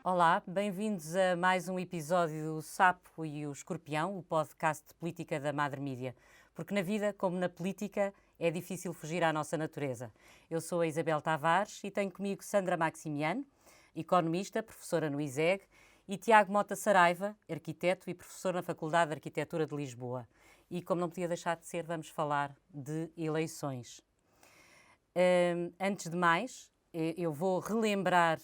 Olá, bem-vindos a mais um episódio do Sapo e o Escorpião, o podcast de política da Madre Mídia. Porque na vida, como na política, é difícil fugir à nossa natureza. Eu sou a Isabel Tavares e tenho comigo Sandra Maximiano, economista, professora no ISEG, e Tiago Mota Saraiva, arquiteto e professor na Faculdade de Arquitetura de Lisboa. E como não podia deixar de ser, vamos falar de eleições. Antes de mais, eu vou relembrar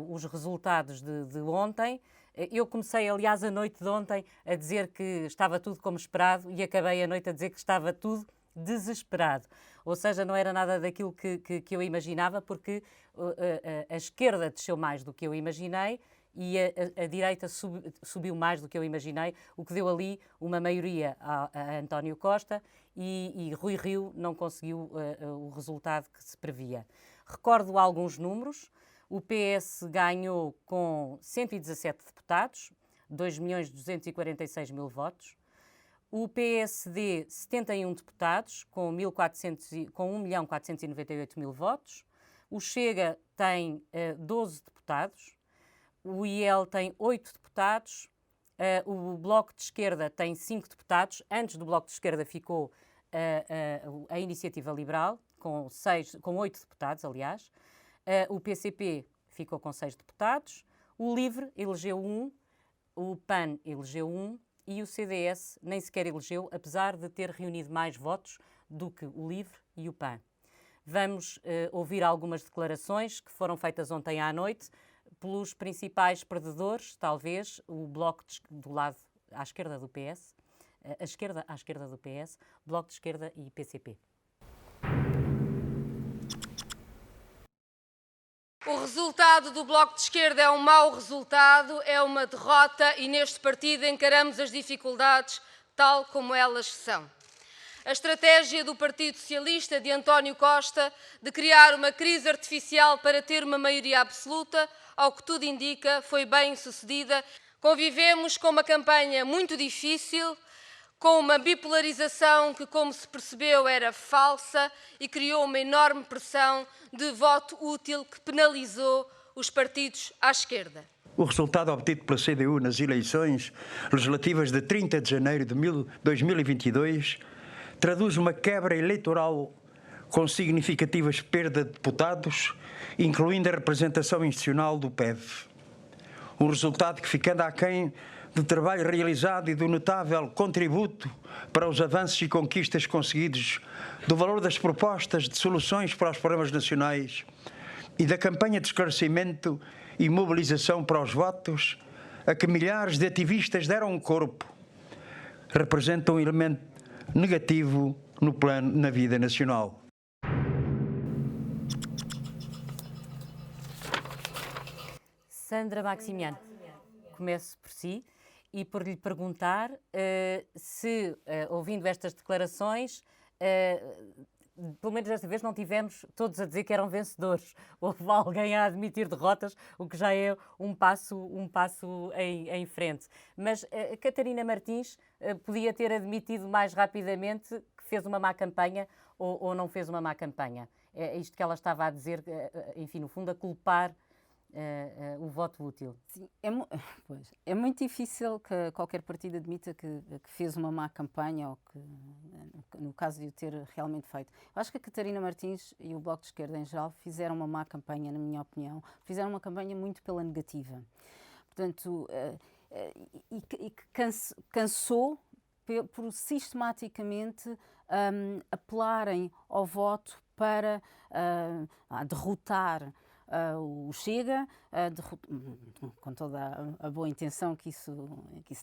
os resultados de ontem. Eu comecei, aliás, a noite de ontem a dizer que estava tudo como esperado e acabei a noite a dizer que estava tudo desesperado. Ou seja, não era nada daquilo que eu imaginava, porque a esquerda desceu mais do que eu imaginei e a direita subiu mais do que eu imaginei, o que deu ali uma maioria a António Costa e Rui Rio não conseguiu o resultado que se previa. Recordo alguns números. O PS ganhou com 117 deputados, 2.246.000 votos. O PSD, 71 deputados, com 1.498.000 votos. O Chega tem 12 deputados. O IEL tem 8 deputados. O Bloco de Esquerda tem 5 deputados. Antes do Bloco de Esquerda ficou a Iniciativa Liberal, com 8 deputados, aliás. O PCP ficou com 6 deputados, o LIVRE elegeu 1, o PAN elegeu 1 e o CDS nem sequer elegeu, apesar de ter reunido mais votos do que o LIVRE e o PAN. Vamos ouvir algumas declarações que foram feitas ontem à noite pelos principais perdedores, talvez o Bloco do lado à esquerda do PS, à esquerda do PS, Bloco de Esquerda e PCP. O resultado do Bloco de Esquerda é um mau resultado, é uma derrota e neste partido encaramos as dificuldades tal como elas são. A estratégia do Partido Socialista de António Costa de criar uma crise artificial para ter uma maioria absoluta, ao que tudo indica, foi bem sucedida. Convivemos com uma campanha muito difícil, com uma bipolarização que, como se percebeu, era falsa e criou uma enorme pressão de voto útil que penalizou os partidos à esquerda. O resultado obtido pela CDU nas eleições legislativas de 30 de janeiro de 2022 traduz uma quebra eleitoral com significativas perdas de deputados, incluindo a representação institucional do PEV. Um resultado que, ficando aquém do trabalho realizado e do notável contributo para os avanços e conquistas conseguidos, do valor das propostas de soluções para os problemas nacionais e da campanha de esclarecimento e mobilização para os votos, a que milhares de ativistas deram um corpo, representa um elemento negativo na vida nacional. Sandra Maximiano, começo por si e por lhe perguntar se, ouvindo estas declarações, pelo menos desta vez não tivemos todos a dizer que eram vencedores. Houve alguém a admitir derrotas, o que já é um passo em frente. Mas a Catarina Martins podia ter admitido mais rapidamente que fez uma má campanha ou não fez uma má campanha. É isto que ela estava a dizer, enfim, no fundo, a culpar o voto útil. Sim, é muito difícil que qualquer partido admita que fez uma má campanha ou que, no caso de o ter realmente feito. Eu acho que a Catarina Martins e o Bloco de Esquerda em geral fizeram uma má campanha, na minha opinião. Fizeram uma campanha muito pela negativa. Portanto, e cansou por sistematicamente apelarem ao voto para derrotar o Chega, com toda a boa intenção que isso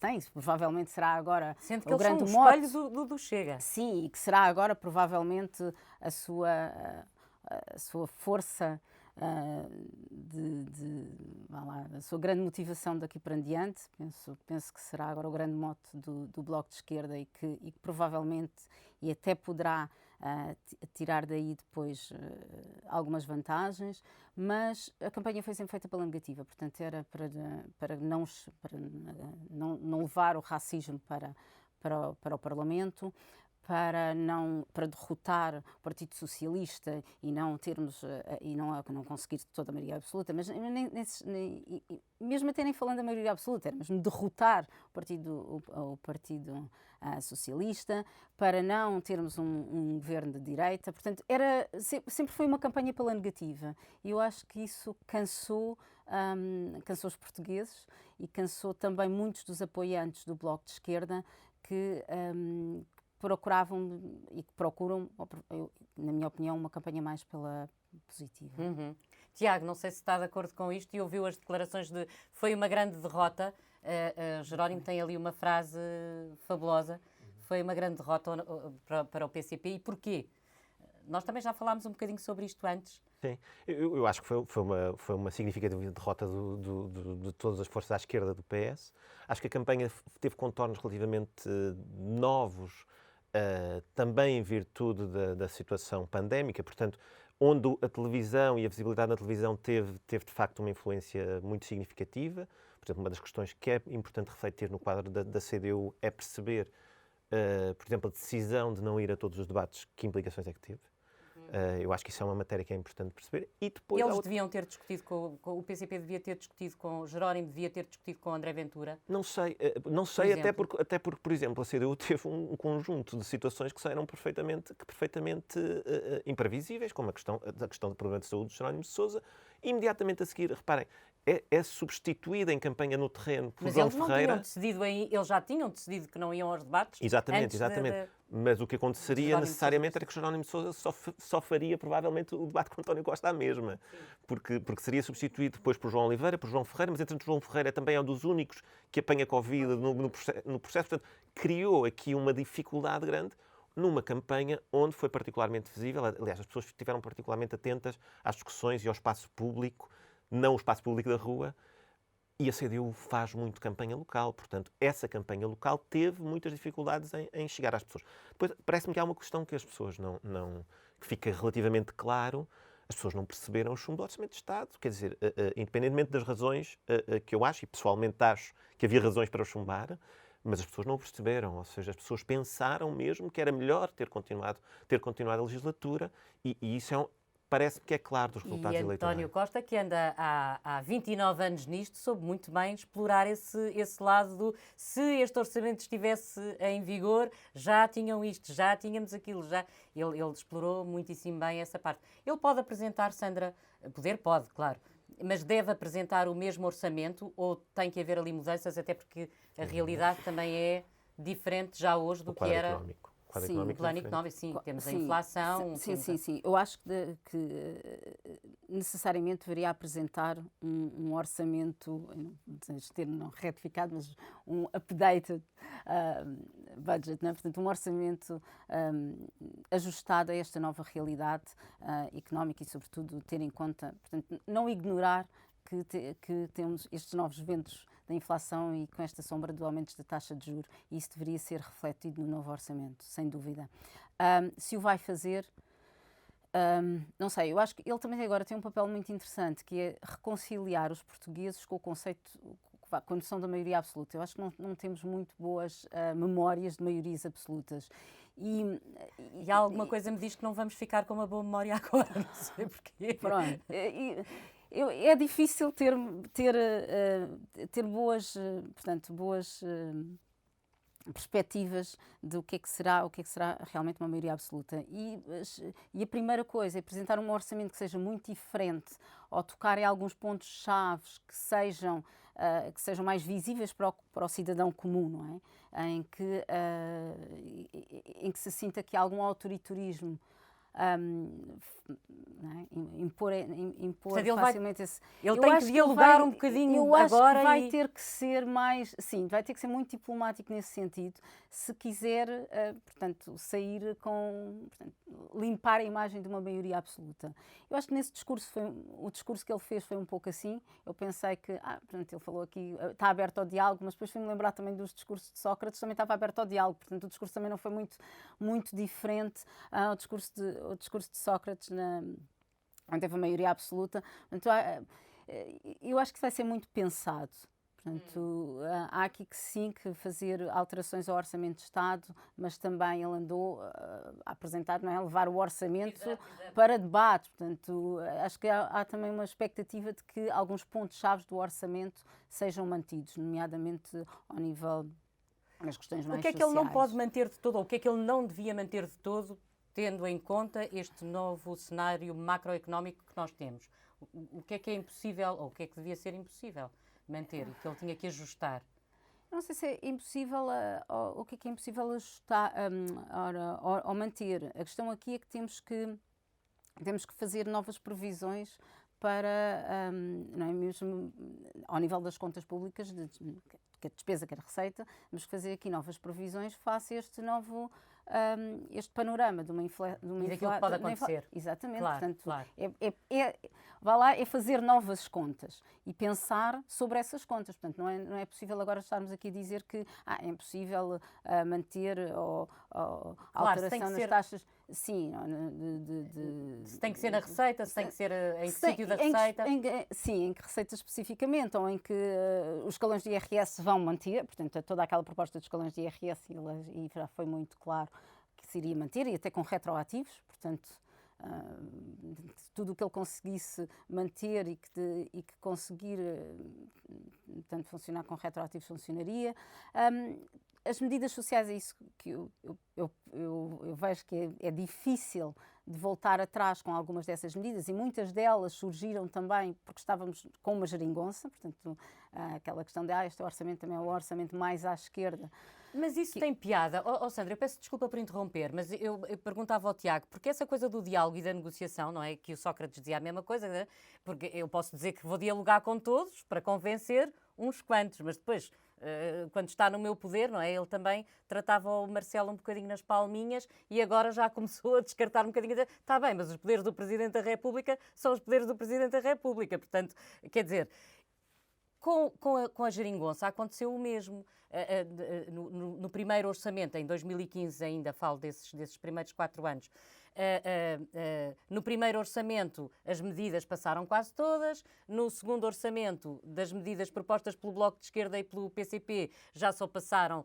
tem. Isso provavelmente será agora sendo que o eles grande são mote do Chega. Sim, e que será agora provavelmente a sua força, a sua grande motivação daqui para diante. Penso que será agora o grande mote do Bloco de Esquerda e que provavelmente e até poderá tirar daí depois algumas vantagens, mas a campanha foi sempre feita pela negativa, portanto era para não levar o racismo para o Parlamento, para derrotar o Partido Socialista e não termos e não conseguir toda a maioria absoluta, mas mesmo até nem falando da maioria absoluta, era mesmo derrotar o Partido Socialista, para não termos um governo de direita. Portanto, sempre foi uma campanha pela negativa, e eu acho que isso cansou os portugueses e cansou também muitos dos apoiantes do Bloco de Esquerda que procuravam e que procuram, na minha opinião, uma campanha mais pela positiva. Tiago, não sei se está de acordo com isto e ouviu as declarações de foi uma grande derrota. Jerónimo tem ali uma frase fabulosa. Foi uma grande derrota para o PCP. E porquê? Nós também já falámos um bocadinho sobre isto antes. Sim, eu acho que foi uma significativa derrota de todas as forças à esquerda do PS. Acho que a campanha teve contornos relativamente novos, também em virtude da situação pandémica, portanto, onde a televisão e a visibilidade na televisão teve de facto uma influência muito significativa. Por exemplo, uma das questões que é importante refletir no quadro da CDU é perceber, por exemplo, a decisão de não ir a todos os debates, que implicações é que teve. Eu acho que isso é uma matéria que é importante perceber. E depois eles deviam ter discutido o PCP devia ter discutido com o Jerónimo, devia ter discutido com o André Ventura? Não sei até porque, por exemplo, a CDU teve um conjunto de situações que eram perfeitamente imprevisíveis, como a questão do problema de saúde de Jerónimo de Sousa. Imediatamente a seguir, reparem, é substituída em campanha no terreno por João Ferreira. Eles já tinham decidido que não iam aos debates? Exatamente. Mas o que aconteceria necessariamente era que Jerónimo de Sousa só faria provavelmente o debate com António Costa à mesma. Porque seria substituído depois por João Oliveira, por João Ferreira, mas entretanto João Ferreira também é um dos únicos que apanha Covid no processo. Portanto, criou aqui uma dificuldade grande numa campanha onde foi particularmente visível. Aliás, as pessoas estiveram particularmente atentas às discussões e ao espaço público, não o espaço público da rua, e a CDU faz muito campanha local, portanto, essa campanha local teve muitas dificuldades em chegar às pessoas. Depois, parece-me que há uma questão que as pessoas que fica relativamente claro, as pessoas não perceberam o chumbo do Orçamento de Estado, quer dizer, independentemente das razões que eu acho, e pessoalmente acho que havia razões para o chumbar, mas as pessoas não o perceberam, ou seja, as pessoas pensaram mesmo que era melhor ter continuado a legislatura, e isso parece-me que é claro dos resultados eleitorais. E António Costa, que anda há 29 anos nisto, soube muito bem explorar esse lado do se este orçamento estivesse em vigor, já tinham isto, já tínhamos aquilo, já. Ele explorou muitíssimo bem essa parte. Ele pode apresentar, Sandra, pode, claro, mas deve apresentar o mesmo orçamento ou tem que haver ali mudanças, até porque a realidade também é diferente já hoje do que era... Económico. O plano económico, sim. Temos a inflação. Sim. Eu acho que necessariamente deveria apresentar um orçamento, não sei não retificado, mas um updated budget, não é? Portanto, um orçamento ajustado a esta nova realidade económica e, sobretudo, ter em conta, portanto, não ignorar que temos estes novos ventos da inflação e com esta sombra do aumento da taxa de juros, e isso deveria ser refletido no novo orçamento, sem dúvida. Se o vai fazer, não sei, eu acho que ele também agora tem um papel muito interessante, que é reconciliar os portugueses com o conceito, com a noção da maioria absoluta. Eu acho que não temos muito boas memórias de maiorias absolutas. E alguma coisa me diz que não vamos ficar com uma boa memória agora, não sei porquê. Pronto. É difícil ter boas perspectivas do que é que será realmente uma maioria absoluta. E a primeira coisa é apresentar um orçamento que seja muito diferente, ou tocar em alguns pontos-chave que sejam mais visíveis para o cidadão comum, não é? Em que se sinta que há algum autoritarismo, não é? Impor Portanto, facilmente esse... Ele tem que dialogar um bocadinho agora. Eu acho que vai ter que ser mais... Sim, vai ter que ser muito diplomático nesse sentido, se quiser, portanto, sair com... Portanto, limpar a imagem de uma maioria absoluta. Eu acho que nesse discurso, o discurso que ele fez foi um pouco assim. Eu pensei que, portanto, ele falou aqui, está aberto ao diálogo, mas depois fui-me lembrar também dos discursos de Sócrates, também estava aberto ao diálogo, portanto, o discurso também não foi muito diferente ao discurso de Sócrates, onde teve a maioria absoluta. Portanto, eu acho que vai ser muito pensado. Portanto, há aqui que sim que fazer alterações ao Orçamento de Estado, mas também ele andou a apresentar, não é? A levar o orçamento para debate. Portanto, acho que há também uma expectativa de que alguns pontos-chave do orçamento sejam mantidos, nomeadamente ao nível das questões mais O que é que ele não pode manter de todo, ou o que é que ele não devia manter de todo, tendo em conta este novo cenário macroeconómico que nós temos? O que é impossível, ou o que é que devia ser impossível manter e que ele tinha que ajustar? Não sei se é impossível, o que é impossível ajustar ou manter. A questão aqui é que temos que fazer novas previsões para, não é mesmo ao nível das contas públicas, quer despesa, quer receita, temos que fazer aqui novas previsões face a este novo este panorama de uma inflação. E daquilo que pode acontecer. Exatamente. Claro, Portanto, claro. vá lá, é fazer novas contas e pensar sobre essas contas. Portanto, não é possível agora estarmos aqui a dizer que é impossível manter a alteração nas taxas. Sim, se tem que ser na receita, se tem que ser em que sítio da receita. Sim, em que receita especificamente, ou em que os escalões de IRS vão manter, portanto, toda aquela proposta dos escalões de IRS, e já foi muito claro que se iria manter, e até com retroativos, portanto, tudo o que ele conseguisse manter e que conseguir tanto funcionar com retroativos funcionaria. As medidas sociais, é isso que eu vejo que é difícil de voltar atrás com algumas dessas medidas, e muitas delas surgiram também porque estávamos com uma geringonça, portanto, aquela questão de este orçamento também é o orçamento mais à esquerda. Mas isso tem piada. Sandra, eu peço desculpa por interromper, mas eu perguntava ao Tiago, porque essa coisa do diálogo e da negociação, não é? Que o Sócrates dizia a mesma coisa, né? Porque eu posso dizer que vou dialogar com todos para convencer uns quantos, mas depois, quando está no meu poder, não é? Ele também tratava o Marcelo um bocadinho nas palminhas e agora já começou a descartar um bocadinho. Está bem, mas os poderes do Presidente da República são os poderes do Presidente da República. Portanto, quer dizer, com a geringonça aconteceu o mesmo. No primeiro orçamento, em 2015, ainda falo desses primeiros 4 anos, no primeiro orçamento as medidas passaram quase todas, no segundo orçamento das medidas propostas pelo Bloco de Esquerda e pelo PCP já só passaram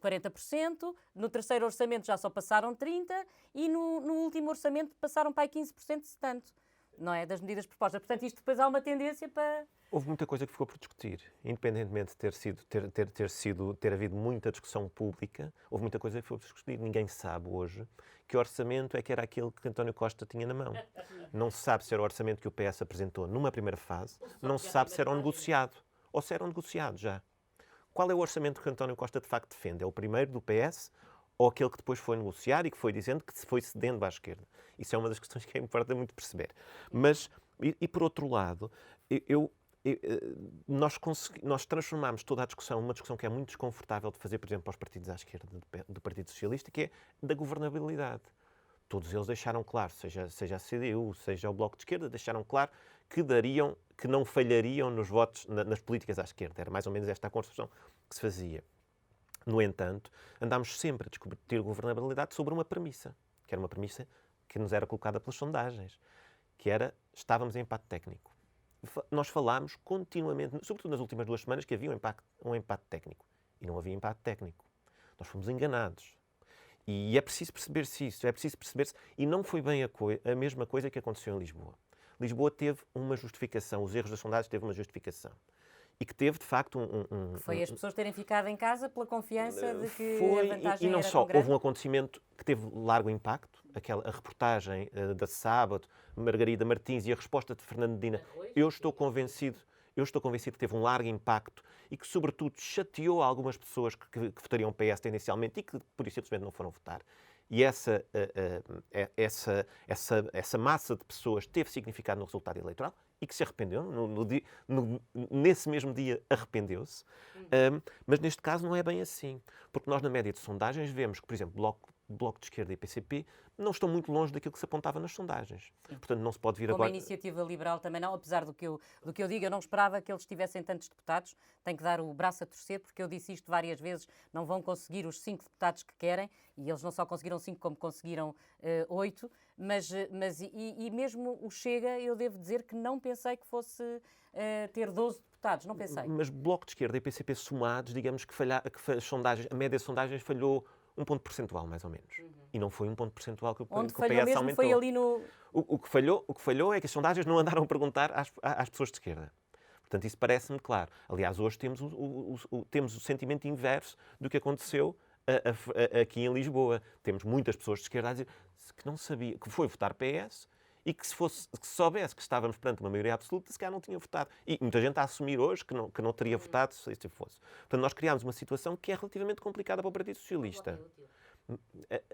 40%, no terceiro orçamento já só passaram 30% e no último orçamento passaram para aí 15%, se tanto, não é? Das medidas propostas. Portanto, isto depois há uma tendência para... Houve muita coisa que ficou por discutir, independentemente de ter havido muita discussão pública, houve muita coisa que ficou por discutir. Ninguém sabe hoje que orçamento é que era aquele que António Costa tinha na mão. Não se sabe se era o orçamento que o PS apresentou numa primeira fase, não se sabe se era um negociado, ou se era um negociado já. Qual é o orçamento que António Costa de facto defende? É o primeiro do PS ou aquele que depois foi negociado e que foi dizendo que se foi cedendo à esquerda? Isso é uma das questões que é importante muito perceber. Mas, e por outro lado, nós transformámos toda a discussão numa discussão que é muito desconfortável de fazer, por exemplo, para os partidos à esquerda do Partido Socialista, que é da governabilidade. Todos eles deixaram claro, seja a CDU, seja o Bloco de Esquerda, deixaram claro que não falhariam nos votos, nas políticas à esquerda. Era mais ou menos esta a construção que se fazia. No entanto, andámos sempre a discutir governabilidade sobre uma premissa, que era uma premissa que nos era colocada pelas sondagens, que era, estávamos em empate técnico. Nós falámos continuamente, sobretudo nas últimas 2 semanas, que havia um empate técnico. E não havia empate técnico. Nós fomos enganados. E é preciso perceber-se isso, E não foi bem a mesma coisa que aconteceu em Lisboa. Lisboa teve uma justificação, os erros das sondagens teve uma justificação. E que teve, de facto, Foi as pessoas terem ficado em casa pela confiança de que foi, a vantagem e não era só, tão grande. houve um acontecimento que teve largo impacto, a reportagem da Sábado, Margarida Martins e a resposta de Fernando Medina. Eu estou convencido que teve um largo impacto e que, sobretudo, chateou algumas pessoas que votariam PS tendencialmente e que, por isso, simplesmente não foram votar. E essa massa de pessoas teve significado no resultado eleitoral e que se arrependeu, nesse mesmo dia arrependeu-se. Mas neste caso não é bem assim, porque nós na média de sondagens vemos que, por exemplo, Bloco de Esquerda e PCP não estão muito longe daquilo que se apontava nas sondagens. Sim. Portanto, não se pode vir Como agora... a Iniciativa Liberal também não, apesar do que eu digo, eu não esperava que eles tivessem tantos deputados, tenho que dar o braço a torcer, porque eu disse isto várias vezes, não vão conseguir os 5 deputados que querem, e eles não só conseguiram 5 como conseguiram 8, mas mesmo o Chega, eu devo dizer que não pensei que fosse ter 12 deputados deputados, não pensei. Mas Bloco de Esquerda e PCP somados, digamos que a média de sondagens falhou um ponto percentual, mais ou menos. E não foi um ponto percentual que o Onde PS falhou mesmo aumentou. foi ali no... O que falhou é que as sondagens não andaram a perguntar às pessoas de esquerda. Portanto, isso parece-me claro. Aliás, hoje temos o sentimento inverso do que aconteceu aqui em Lisboa. Temos muitas pessoas de esquerda a dizer que não sabia, que foi votar PS e que se soubesse que estávamos perante uma maioria absoluta, se calhar não tinha votado. E muita gente a assumir hoje que não teria votado se isso fosse. Portanto, nós criámos uma situação que é relativamente complicada para o Partido Socialista.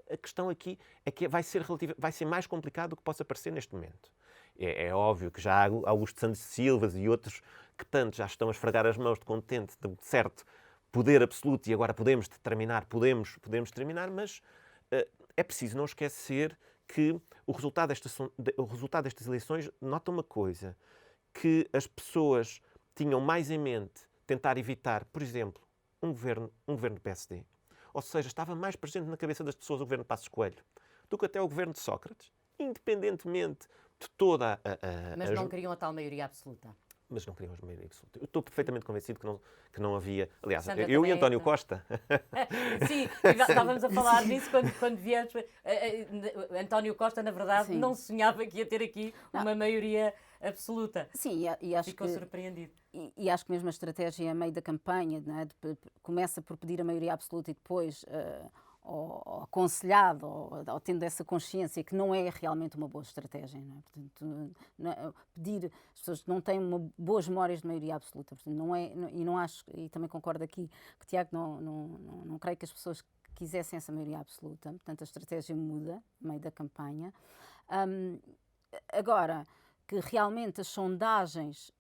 A questão aqui é que vai ser mais complicado do que possa parecer neste momento. É óbvio que já há Augusto Santos Silva e outros que tanto já estão a esfregar as mãos de contente, de certo poder absoluto, e agora podemos terminar, mas é preciso não esquecer que o resultado destas eleições nota uma coisa, que as pessoas tinham mais em mente tentar evitar, por exemplo, um governo do PSD. Ou seja, estava mais presente na cabeça das pessoas o governo de Passos Coelho do que até o governo de Sócrates, independentemente de toda a... Mas não queriam a tal maioria absoluta. Mas não queriam a maioria absoluta. Eu estou perfeitamente convencido que não havia... Aliás, Sandra eu e também António Costa... Sim, estávamos a falar disso quando viemos. António Costa, na verdade, Sim. não sonhava que ia ter aqui uma maioria absoluta. Sim, e acho Ficou que... surpreendido. E acho que mesmo a estratégia a meio da campanha, não é? Começa por pedir a maioria absoluta e depois, ou aconselhado, ou tendo essa consciência que não é realmente uma boa estratégia. Não é? Portanto, pedir, as pessoas não têm boas memórias de maioria absoluta. Portanto, não é, e não acho, e também concordo aqui, que Tiago, não creio que as pessoas quisessem essa maioria absoluta. Portanto, a estratégia muda a meio da campanha. Agora, que realmente as sondagens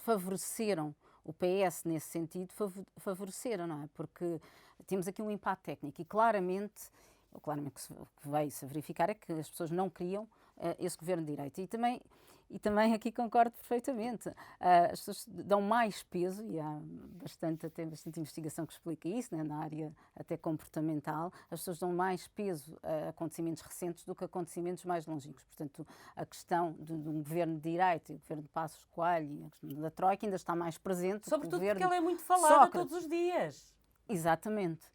favoreceram o PS nesse sentido, favoreceram, não é? Porque temos aqui um empate técnico e claramente o que veio-se a verificar é que as pessoas não queriam esse governo de direita. E também aqui concordo perfeitamente. As pessoas dão mais peso, e há bastante investigação que explica isso, né, na área até comportamental, as pessoas dão mais peso a acontecimentos recentes do que a acontecimentos mais longínquos. Portanto, a questão de um governo de direita, o governo de Passos Coelho e a questão da Troika ainda está mais presente. Sobretudo porque ela é muito falada Sócrates. todos os dias. Exatamente.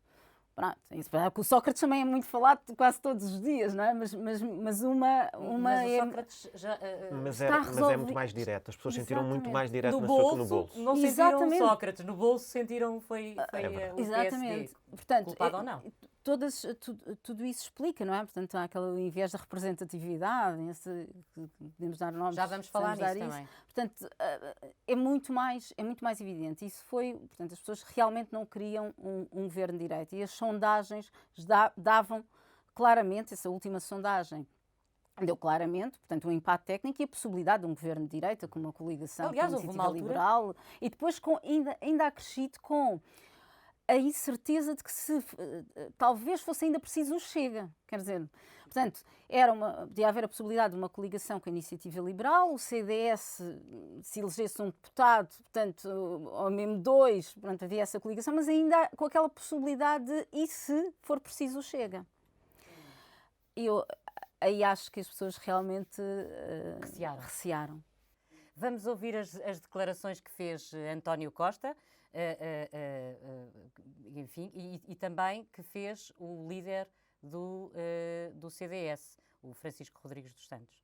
Pronto, isso, o Sócrates também é muito falado quase todos os dias, não é? Mas uma Mas o Sócrates já... Mas está é resolvido. muito mais direto. As pessoas sentiram Exatamente. muito mais direto no no bolso, bolso. não sentiram Exatamente. Sócrates. No bolso sentiram foi o Exatamente. PSD. Portanto, Culpado ou não? tudo isso explica, não é? Portanto, há aquele viés da representatividade, podemos dar nomes. Já vamos falar podemos nisso dar também. Portanto, é muito mais evidente. Isso foi, portanto, as pessoas realmente não queriam um governo de direita e as sondagens davam claramente, essa última sondagem deu claramente, portanto, um empate técnico e a possibilidade de um governo de direita com uma coligação Aliás, com a houve uma Iniciativa altura... Liberal e depois ainda acrescido com a incerteza de que talvez fosse ainda preciso o Chega. Quer dizer, portanto, podia haver a possibilidade de uma coligação com a Iniciativa Liberal, o CDS, se elegesse um deputado, portanto, ou mesmo dois, portanto, havia essa coligação, mas ainda com aquela possibilidade de, e se for preciso o Chega? Eu aí acho que as pessoas realmente recearam. Vamos ouvir as declarações que fez António Costa, enfim, e também que fez o líder do CDS, o Francisco Rodrigues dos Santos.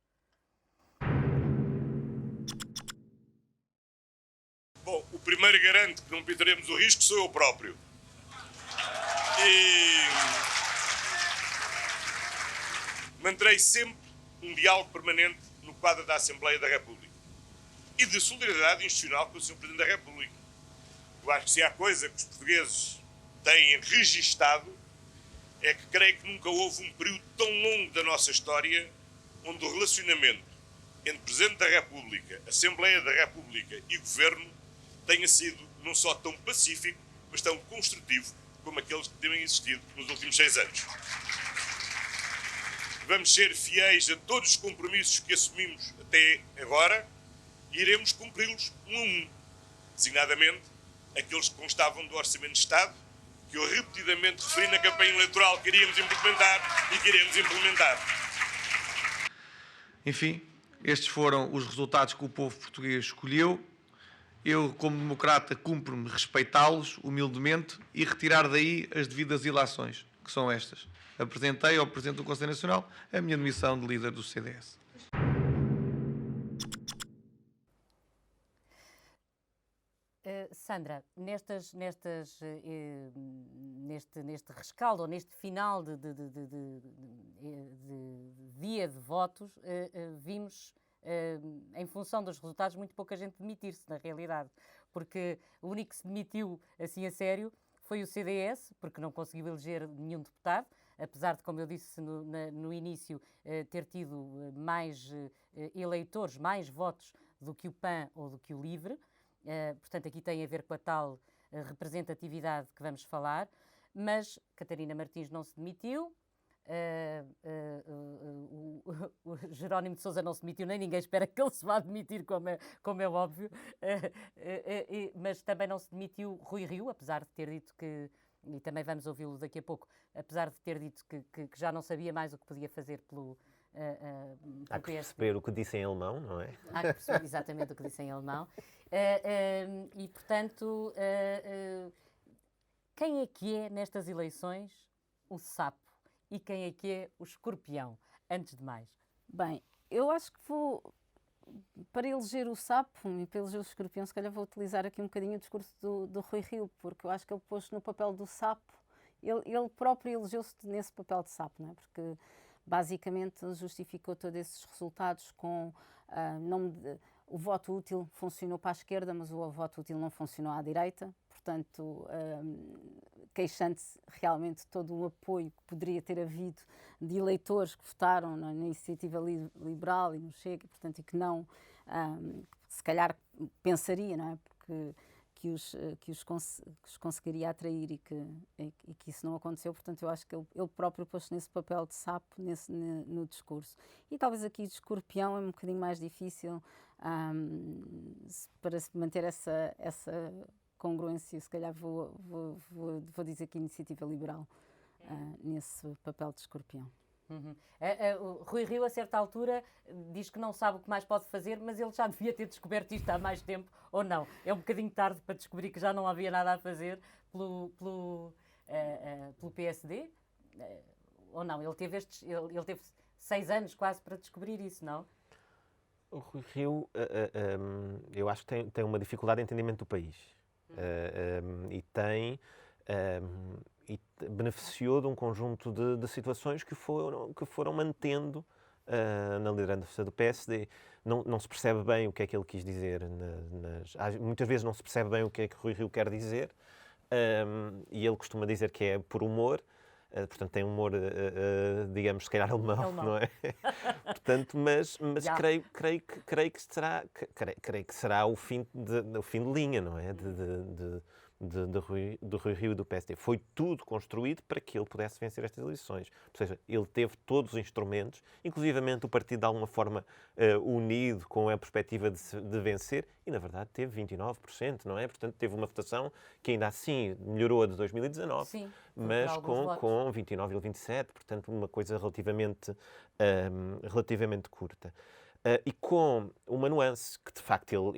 Bom, o primeiro garante que não pintaremos o risco sou eu próprio. E manterei sempre um diálogo permanente no quadro da Assembleia da República e de solidariedade institucional com o Sr. Presidente da República. Eu acho que se há coisa que os portugueses têm registado é que creio que nunca houve um período tão longo da nossa história onde o relacionamento entre Presidente da República, Assembleia da República e Governo tenha sido não só tão pacífico, mas tão construtivo como aqueles que têm existido nos últimos 6 anos. Vamos ser fiéis a todos os compromissos que assumimos até agora e iremos cumpri-los um a um, designadamente aqueles que constavam do Orçamento de Estado, que eu repetidamente referi na campanha eleitoral que iríamos implementar e que iremos implementar. Enfim, estes foram os resultados que o povo português escolheu Eu, como democrata, cumpro-me respeitá-los humildemente e retirar daí as devidas ilações, que são estas. Apresentei ao Presidente do Conselho Nacional a minha demissão de líder do CDS. Sandra, neste rescaldo, ou neste final de dia de votos, vimos, em função dos resultados, muito pouca gente demitir-se, na realidade, porque o único que se demitiu assim a sério foi o CDS, porque não conseguiu eleger nenhum deputado, apesar de, como eu disse no início, ter tido mais eleitores, mais votos do que o PAN ou do que o LIVRE. Portanto, aqui tem a ver com a tal representatividade que vamos falar, mas Catarina Martins não se demitiu, o Jerónimo de Sousa não se demitiu, nem ninguém espera que ele se vá demitir, como é óbvio, mas também não se demitiu Rui Rio, apesar de ter dito que, e também vamos ouvi-lo daqui a pouco, apesar de ter dito que já não sabia mais o que podia fazer pelo Há que perceber o que disse em alemão, não é? Há que perceber exatamente o que disse em alemão. E, portanto, quem é que é, nestas eleições, o sapo? E quem é que é o escorpião, antes de mais? Bem, eu acho que para eleger o sapo e para eleger o escorpião, se calhar vou utilizar aqui um bocadinho o discurso do Rui Rio, porque eu acho que ele pôs no papel do sapo, ele próprio elegeu-se nesse papel de sapo, não é? Porque basicamente justificou todos esses resultados com o voto útil funcionou para a esquerda, mas o voto útil não funcionou à direita, portanto, queixando-se realmente todo o apoio que poderia ter havido de eleitores que votaram na Iniciativa Liberal e no Chega, portanto, e que não, se calhar pensaria, não é? Porque que os conseguiria atrair e que isso não aconteceu. Portanto, eu acho que ele próprio pôs nesse papel de sapo no discurso. E talvez aqui de escorpião é um bocadinho mais difícil para se manter essa congruência. Se calhar vou dizer que Iniciativa Liberal nesse papel de escorpião. Uhum. O Rui Rio, a certa altura, diz que não sabe o que mais pode fazer, mas ele já devia ter descoberto isto há mais tempo, ou não? É um bocadinho tarde para descobrir que já não havia nada a fazer pelo PSD? Ou não? Ele teve 6 anos quase para descobrir isso, não? O Rui Rio, eu acho que tem uma dificuldade de entendimento do país. E beneficiou de um conjunto de situações que foram mantendo na liderança do PSD. Não se percebe bem o que é que ele quis dizer. Muitas vezes não se percebe bem o que é que Rui Rio quer dizer, e ele costuma dizer que é por humor. Portanto, tem humor, digamos, se calhar alemão, não é? Portanto, mas creio que será o fim de linha, não é? Do Rui Rio e do PSD. Foi tudo construído para que ele pudesse vencer estas eleições. Ou seja, ele teve todos os instrumentos, inclusivamente o partido de alguma forma unido com a perspectiva de vencer, e na verdade teve 29%, não é? Portanto, teve uma votação que ainda assim melhorou a de 2019, sim, mas com 29,27%, portanto uma coisa relativamente curta. E com uma nuance que, de facto, ele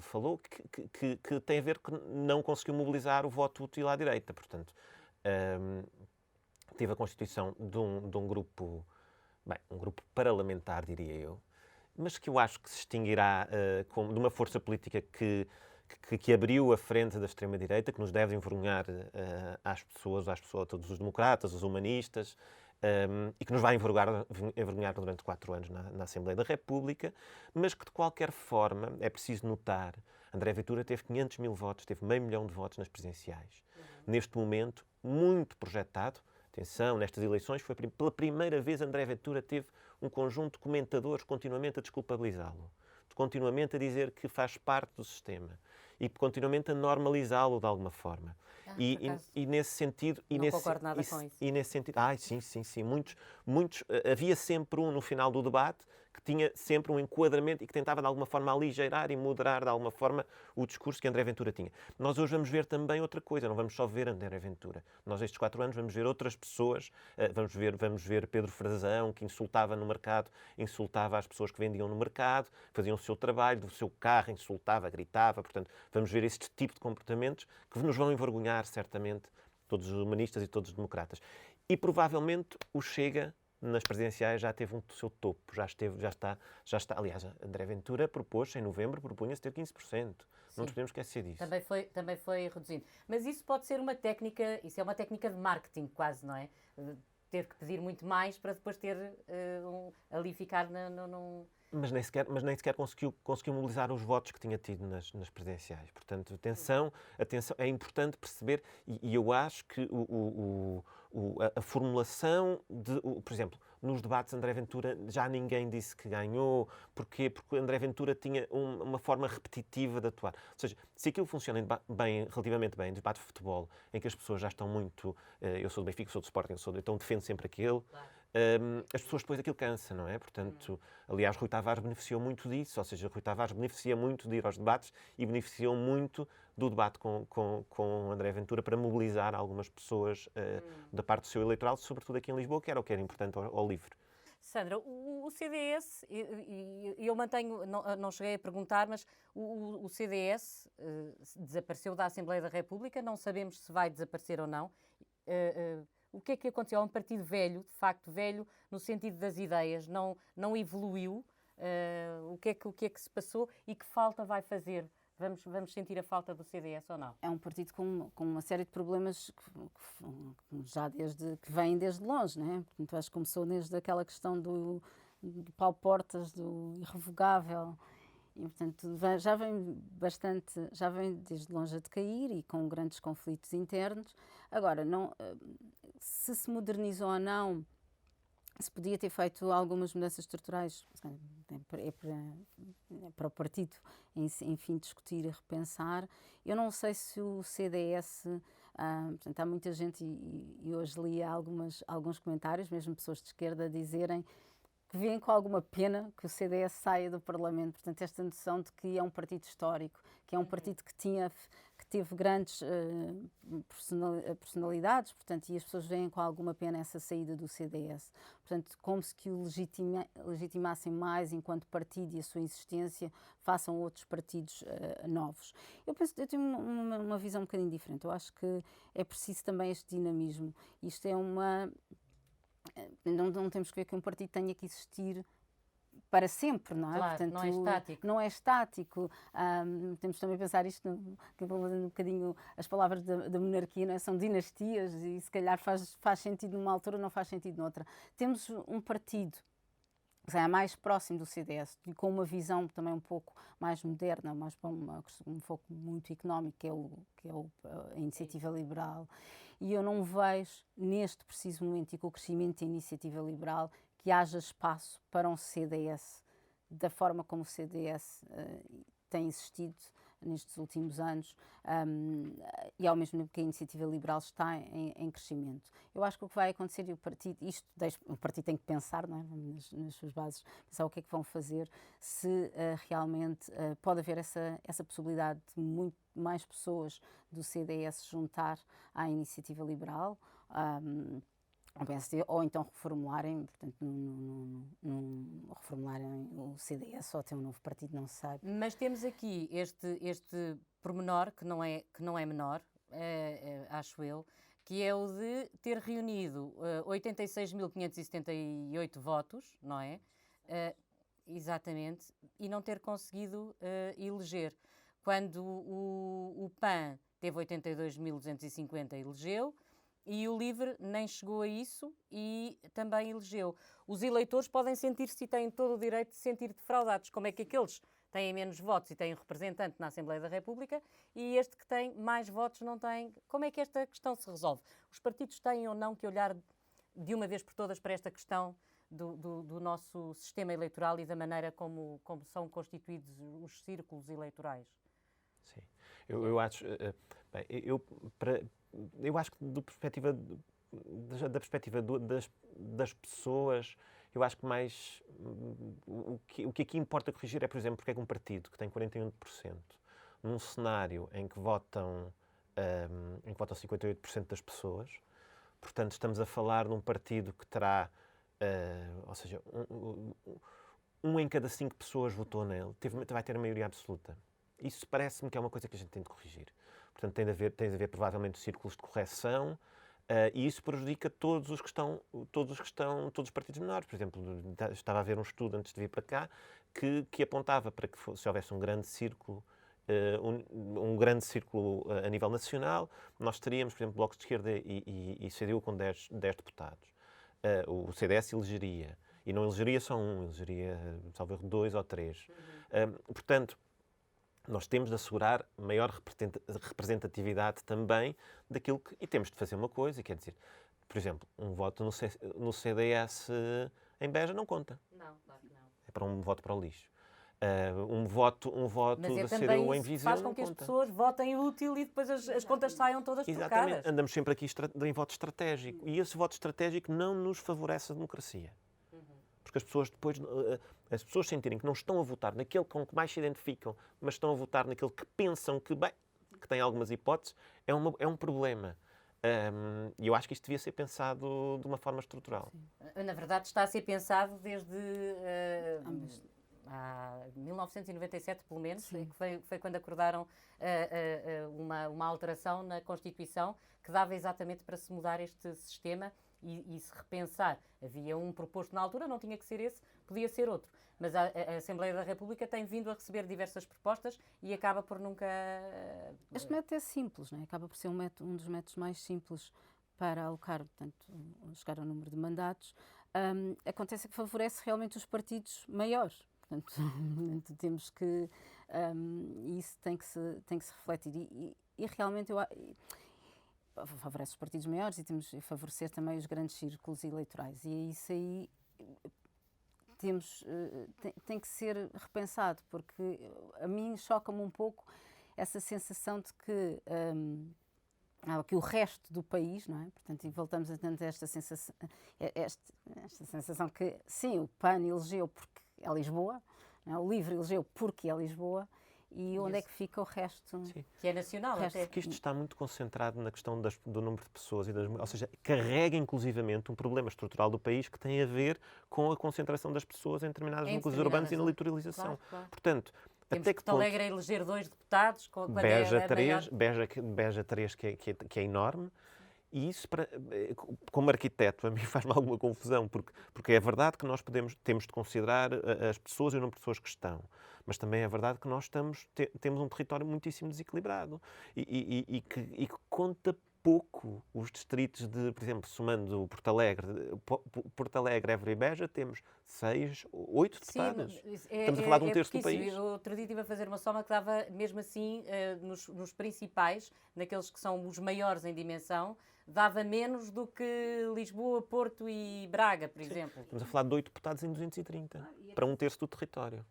falou que tem a ver com não conseguiu mobilizar o voto útil à direita. Portanto, teve a constituição de um grupo, um grupo parlamentar, diria eu, mas que eu acho que se extinguirá de uma força política que abriu a frente da extrema-direita, que nos deve envergonhar às pessoas, a todos os democratas, os humanistas, e que nos vai envergonhar durante 4 anos na Assembleia da República, mas que, de qualquer forma, é preciso notar, André Ventura teve 500 mil votos, teve meio milhão de votos nas presidenciais. Neste momento, muito projetado, atenção, nestas eleições, foi pela primeira vez André Ventura teve um conjunto de comentadores continuamente a desculpabilizá-lo, continuamente a dizer que faz parte do sistema e continuamente a normalizá-lo de alguma forma. E nesse sentido... Não concordo nada com isso. E nesse sentido... sim. Havia sempre no final do debate, que tinha sempre um enquadramento e que tentava de alguma forma aligeirar e moderar de alguma forma o discurso que André Ventura tinha. Nós hoje vamos ver também outra coisa, não vamos só ver André Ventura. Nós estes 4 anos vamos ver outras pessoas, vamos ver Pedro Frazão, que insultava no mercado, insultava as pessoas que vendiam no mercado, faziam o seu trabalho, do seu carro, insultava, gritava. Portanto, vamos ver este tipo de comportamentos que nos vão envergonhar, certamente, todos os humanistas e todos os democratas. E provavelmente o Chega, nas presidenciais, já teve o seu topo, já está. Aliás, André Ventura propôs, em novembro, propunha-se ter 15%. Não nos podemos esquecer disso. Também foi reduzindo. Mas isso pode ser uma técnica, isso é uma técnica de marketing quase, não é? Ter que pedir muito mais para depois ter ali ficar num... Mas nem sequer conseguiu mobilizar os votos que tinha tido nas presidenciais. Portanto, atenção, é importante perceber, e eu acho que a formulação por exemplo, nos debates André Ventura já ninguém disse que ganhou. Porquê? Porque André Ventura tinha uma forma repetitiva de atuar. Ou seja, se aquilo funciona relativamente bem, debate de futebol, em que as pessoas já estão muito... eu sou do Benfica, sou do Sporting, então defendo sempre aquele... Claro. As pessoas depois aquilo cansa, não é? Portanto, aliás, Rui Tavares beneficiou muito disso, ou seja, Rui Tavares beneficia muito de ir aos debates e beneficiou muito do debate com André Ventura para mobilizar algumas pessoas da parte do seu eleitoral, sobretudo aqui em Lisboa, que era o que era importante ao LIVRE. Sandra, o CDS, eu mantenho, não cheguei a perguntar, mas o CDS desapareceu da Assembleia da República, não sabemos se vai desaparecer ou não. O que é que aconteceu? É um partido velho, de facto velho, no sentido das ideias, não evoluiu. O que é que se passou e que falta vai fazer? Vamos sentir a falta do CDS ou não? É um partido com uma série de problemas que vêm desde longe, não é? Portanto, acho que começou desde aquela questão do Paulo Portas, do irrevogável. E, portanto, já vem desde longe a decair e com grandes conflitos internos. Agora, se modernizou ou não, se podia ter feito algumas mudanças estruturais, para o partido, enfim, discutir e repensar. Eu não sei se o CDS... portanto, há muita gente, e hoje li alguns comentários, mesmo pessoas de esquerda, a dizerem que veem com alguma pena que o CDS saia do Parlamento. Portanto, esta noção de que é um partido histórico, que é um partido que teve grandes personalidades, portanto, e as pessoas veem com alguma pena essa saída do CDS. Portanto, como se que o legitimassem mais enquanto partido e a sua existência façam outros partidos novos. Eu tenho uma visão um bocadinho diferente. Eu acho que é preciso também este dinamismo. Isto é não temos que ver que um partido tenha que existir para sempre, não é? Claro, portanto, não é estático. Não é estático. Temos também a pensar isto, que eu vou fazendo um bocadinho as palavras da monarquia, não é? São dinastias e se calhar faz sentido numa altura, não faz sentido noutra. Temos um partido que é mais próximo do CDS e com uma visão também um pouco mais moderna, um foco muito económico, que é a Iniciativa Liberal. E eu não vejo, neste preciso momento e com o crescimento da Iniciativa Liberal, que haja espaço para um CDS da forma como o CDS tem existido nestes últimos anos e ao mesmo tempo que a Iniciativa Liberal está em crescimento. Eu acho que o que vai acontecer, e o partido tem que pensar, não é? nas suas bases, pensar o que é que vão fazer, se realmente pode haver essa possibilidade de muito mais pessoas do CDS se juntar à Iniciativa Liberal, ao PSD, ou então reformularem, portanto, reformularem o CDS ou ter um novo partido, não se sabe. Mas temos aqui este pormenor, que não é menor, acho eu, que é o de ter reunido 86.578 votos, não é? Exatamente, e não ter conseguido eleger. Quando o PAN teve 82.250 e elegeu, e o LIVRE nem chegou a isso e também elegeu. Os eleitores podem sentir-se e têm todo o direito de se sentir defraudados. Como é que aqueles têm menos votos e têm um representante na Assembleia da República e este que tem mais votos não tem? Como é que esta questão se resolve? Os partidos têm ou não que olhar de uma vez por todas para esta questão do nosso sistema eleitoral e da maneira como são constituídos os círculos eleitorais? Sim, eu acho... bem, eu acho que da perspectiva das pessoas, Eu acho que mais o que aqui importa corrigir é, por exemplo, porque é que um partido que tem 41%, num cenário em que votam 58% das pessoas, portanto estamos a falar de um partido que terá, ou seja, um em cada 5 pessoas votou nele, vai ter a maioria absoluta. Isso parece-me que é uma coisa que a gente tem de corrigir. Portanto, tem de haver provavelmente círculos de correção, e isso prejudica todos os partidos menores. Por exemplo, estava a ver um estudo antes de vir para cá que apontava para que se houvesse um grande círculo, um grande círculo a nível nacional, nós teríamos, por exemplo, blocos de esquerda e CDU com 10 deputados. O CDS elegeria, e não elegeria só um, elegeria talvez 2 ou 3. Portanto, nós temos de assegurar maior representatividade também daquilo que... E temos de fazer uma coisa, quer dizer, por exemplo, um voto no CDS em Beja não conta. Não, claro que não. É para um voto para o lixo. Um voto da CDU em Viseu faz com que as pessoas votem útil e depois as contas saiam todas trocadas. Exatamente. Andamos sempre aqui em voto estratégico. E esse voto estratégico não nos favorece a democracia. Porque as pessoas depois, as pessoas sentirem que não estão a votar naquele com que mais se identificam, mas estão a votar naquele que pensam que tem algumas hipóteses, é um problema. E eu acho que isto devia ser pensado de uma forma estrutural. Sim. Na verdade, está a ser pensado desde 1997, pelo menos, que foi quando acordaram uma alteração na Constituição que dava exatamente para se mudar este sistema e se repensar. Havia um proposto na altura, não tinha que ser esse, podia ser outro. Mas a Assembleia da República tem vindo a receber diversas propostas e acaba por nunca... Este método é simples, não é? Acaba por ser um dos métodos mais simples para alocar, portanto, chegar ao número de mandatos. Acontece que favorece realmente os partidos maiores. Portanto, temos que... isso tem que se refletir. E realmente favorece os partidos maiores e temos de favorecer também os grandes círculos eleitorais. E isso aí tem que ser repensado, porque a mim choca-me um pouco essa sensação de que o resto do país, não é? Portanto, e voltamos a ter esta sensação que, sim, o PAN elegeu porque é Lisboa, não é? O LIVRE elegeu porque é Lisboa, e onde é que fica o resto? Sim. Que é nacional, até. Porque isto está muito concentrado na questão do número de pessoas, ou seja, carrega inclusivamente um problema estrutural do país que tem a ver com a concentração das pessoas em determinados núcleos urbanos e na litoralização. Claro. Portanto, temos até que Porto Alegre a eleger 2 deputados, Beja 3, que é enorme. E isso, como arquiteto, a mim faz-me alguma confusão, porque é verdade que nós temos de considerar as pessoas e o número de pessoas que estão, mas também é verdade que nós temos um território muitíssimo desequilibrado e que conta pouco os distritos por exemplo, somando Porto Alegre, Évora e Beja, temos 6, 8 deputados. Estamos a falar de um terço do país. Eu outro dia estive a fazer uma soma que dava, mesmo assim, nos principais, naqueles que são os maiores em dimensão, dava menos do que Lisboa, Porto e Braga, por exemplo. Estamos a falar de 8 deputados em 230, para um terço do território.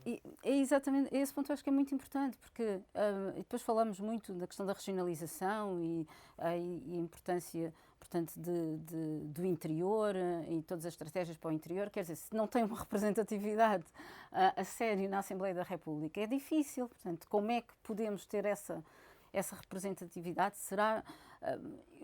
E é exatamente esse ponto, eu acho que é muito importante, porque depois falamos muito da questão da regionalização e a importância, portanto, do interior e todas as estratégias para o interior. Quer dizer, se não tem uma representatividade a sério na Assembleia da República, é difícil. Portanto, como é que podemos ter essa representatividade? Será...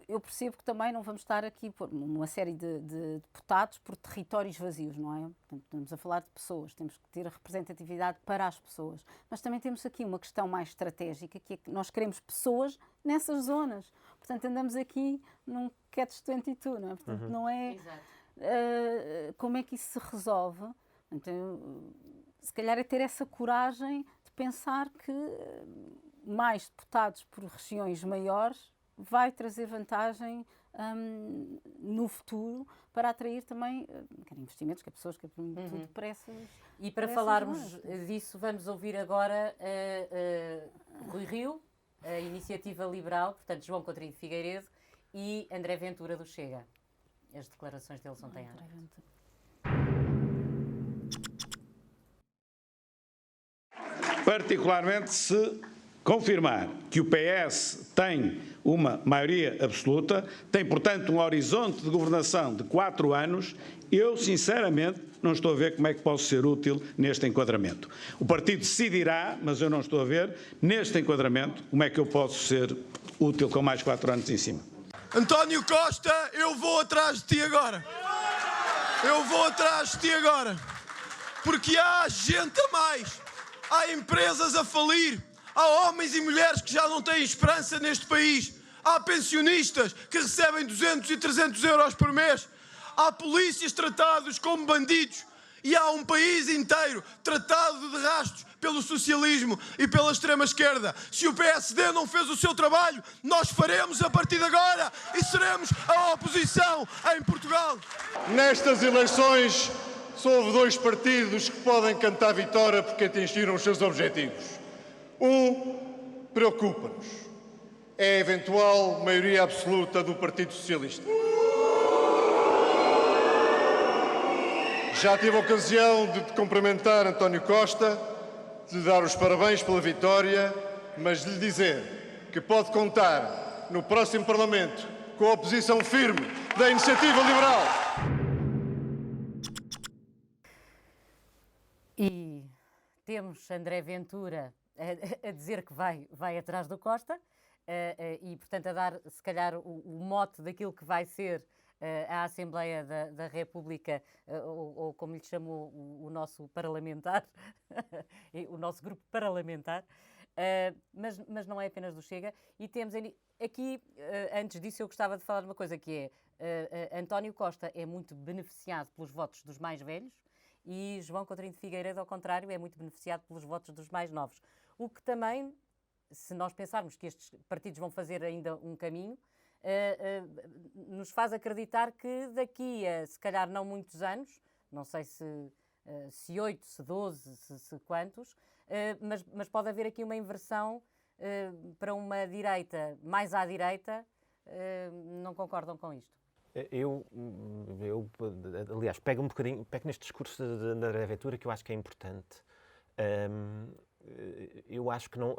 eu percebo que também não vamos estar aqui por uma série de deputados por territórios vazios, não é? Portanto, estamos a falar de pessoas, temos que ter a representatividade para as pessoas. Mas também temos aqui uma questão mais estratégica, que é que nós queremos pessoas nessas zonas. Portanto, andamos aqui num catch-22, não é? Portanto, não é... como é que isso se resolve? Então, se calhar é ter essa coragem de pensar que mais deputados por regiões maiores vai trazer vantagem no futuro para atrair também investimentos, que é pessoas que tudo para essas. E para falarmos disso, vamos ouvir agora Rui Rio, a Iniciativa Liberal, portanto João Coutinho de Figueiredo e André Ventura do Chega. As declarações dele são têm particularmente se confirmar que o PS tem uma maioria absoluta, tem, portanto, um horizonte de governação de 4 anos, eu, sinceramente, não estou a ver como é que posso ser útil neste enquadramento. O partido decidirá, mas eu não estou a ver, neste enquadramento, como é que eu posso ser útil com mais 4 anos em cima. António Costa, eu vou atrás de ti agora. Eu vou atrás de ti agora. Porque há gente a mais. Há empresas a falir. Há homens e mulheres que já não têm esperança neste país. Há pensionistas que recebem 200 e 300 euros por mês. Há polícias tratados como bandidos. E há um país inteiro tratado de rastros pelo socialismo e pela extrema-esquerda. Se o PSD não fez o seu trabalho, nós faremos a partir de agora e seremos a oposição em Portugal. Nestas eleições, só houve 2 partidos que podem cantar vitória porque atingiram os seus objetivos. Um preocupa-nos. É a eventual maioria absoluta do Partido Socialista. Já tive a ocasião de te cumprimentar, António Costa, de lhe dar os parabéns pela vitória, mas de lhe dizer que pode contar no próximo Parlamento com a oposição firme da Iniciativa Liberal. E temos André Ventura a dizer que vai atrás do Costa e, portanto, a dar, se calhar, o mote daquilo que vai ser a Assembleia da República, ou como lhe chamou o nosso parlamentar, o nosso grupo parlamentar, mas não é apenas do Chega. E temos aqui, antes disso, eu gostava de falar de uma coisa que é, António Costa é muito beneficiado pelos votos dos mais velhos e João Coutinho de Figueiredo, ao contrário, é muito beneficiado pelos votos dos mais novos. O que também, se nós pensarmos que estes partidos vão fazer ainda um caminho, nos faz acreditar que daqui a, se calhar, não muitos anos, não sei se 8, se 12, se quantos, mas pode haver aqui uma inversão para uma direita mais à direita. Não concordam com isto? Eu aliás, pego neste discurso de André Ventura, que eu acho que é importante. Eu acho que não...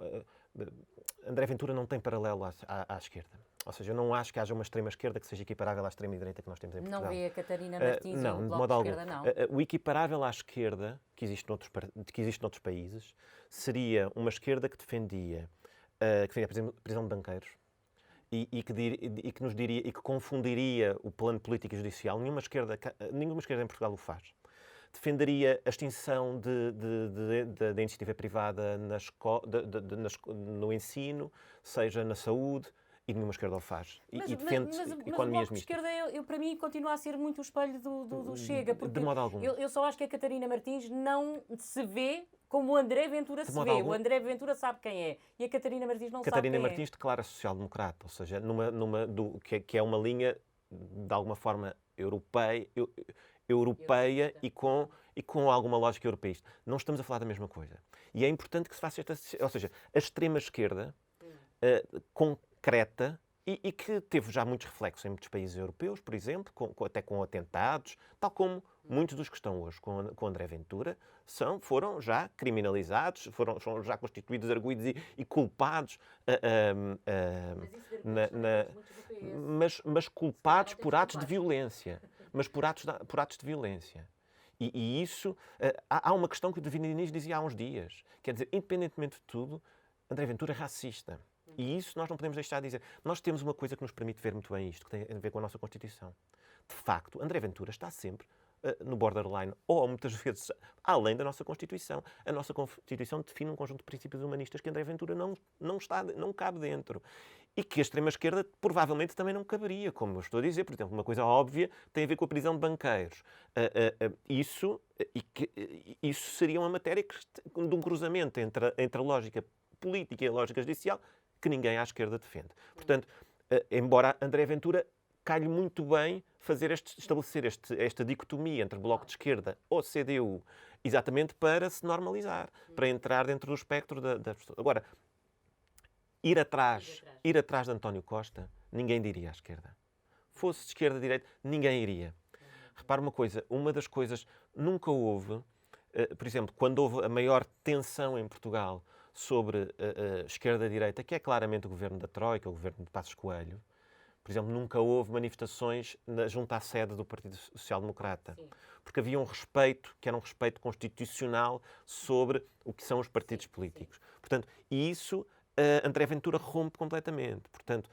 André Ventura não tem paralelo à esquerda. Ou seja, eu não acho que haja uma extrema-esquerda que seja equiparável à extrema-direita que nós temos em Portugal. Não vê a Catarina Martins e o Bloco de Esquerda, não? O equiparável à esquerda que existe noutros países seria uma esquerda que defendia a prisão de banqueiros e que nos diria e que confundiria o plano político e judicial. Nenhuma esquerda em Portugal o faz. Defenderia a extinção da iniciativa privada no ensino, seja na saúde, e nenhuma esquerda o faz. E defende economias mistas. Mas o Bloco de Esquerda, para mim, continua a ser muito o espelho do Chega. Porque de modo algum. Eu só acho que a Catarina Martins não se vê como o André Ventura se vê. O André Ventura sabe quem é. E a Catarina Martins não sabe quem é. Catarina Martins declara social-democrata, ou seja, que é uma linha, de alguma forma, europeia e com alguma lógica europeísta. Não estamos a falar da mesma coisa. E é importante que se faça ou seja, a extrema-esquerda concreta e que teve já muitos reflexos em muitos países europeus, por exemplo, até com atentados, tal como muitos dos que estão hoje com André Ventura foram já criminalizados, são já constituídos arguidos e culpados, mas culpados por atos de violência. Mas por atos de violência. E isso... há uma questão que o Davide Diniz dizia há uns dias. Quer dizer, independentemente de tudo, André Ventura é racista. E isso nós não podemos deixar de dizer. Nós temos uma coisa que nos permite ver muito bem isto, que tem a ver com a nossa Constituição. De facto, André Ventura está sempre no borderline, ou muitas vezes além da nossa Constituição. A nossa Constituição define um conjunto de princípios humanistas que André Ventura não cabe dentro. E que a extrema-esquerda provavelmente também não caberia, como eu estou a dizer. Por exemplo, uma coisa óbvia tem a ver com a prisão de banqueiros. Isso seria uma matéria de um cruzamento entre a lógica política e a lógica judicial que ninguém à esquerda defende. Portanto, embora André Ventura calhe muito bem estabelecer esta dicotomia entre Bloco de Esquerda ou CDU, exatamente para se normalizar, para entrar dentro do espectro das pessoas. Agora, ir atrás de António Costa, ninguém diria à esquerda. Fosse de esquerda, direita, ninguém iria. Repara uma coisa, uma das coisas, nunca houve, por exemplo, quando houve a maior tensão em Portugal sobre a esquerda-direita, que é claramente o governo da Troika, o governo de Passos Coelho, por exemplo, nunca houve manifestações junto à sede do Partido Social Democrata. Sim. Porque havia um respeito, que era um respeito constitucional sobre o que são os partidos políticos. Portanto, e isso André Ventura rompe completamente. Portanto,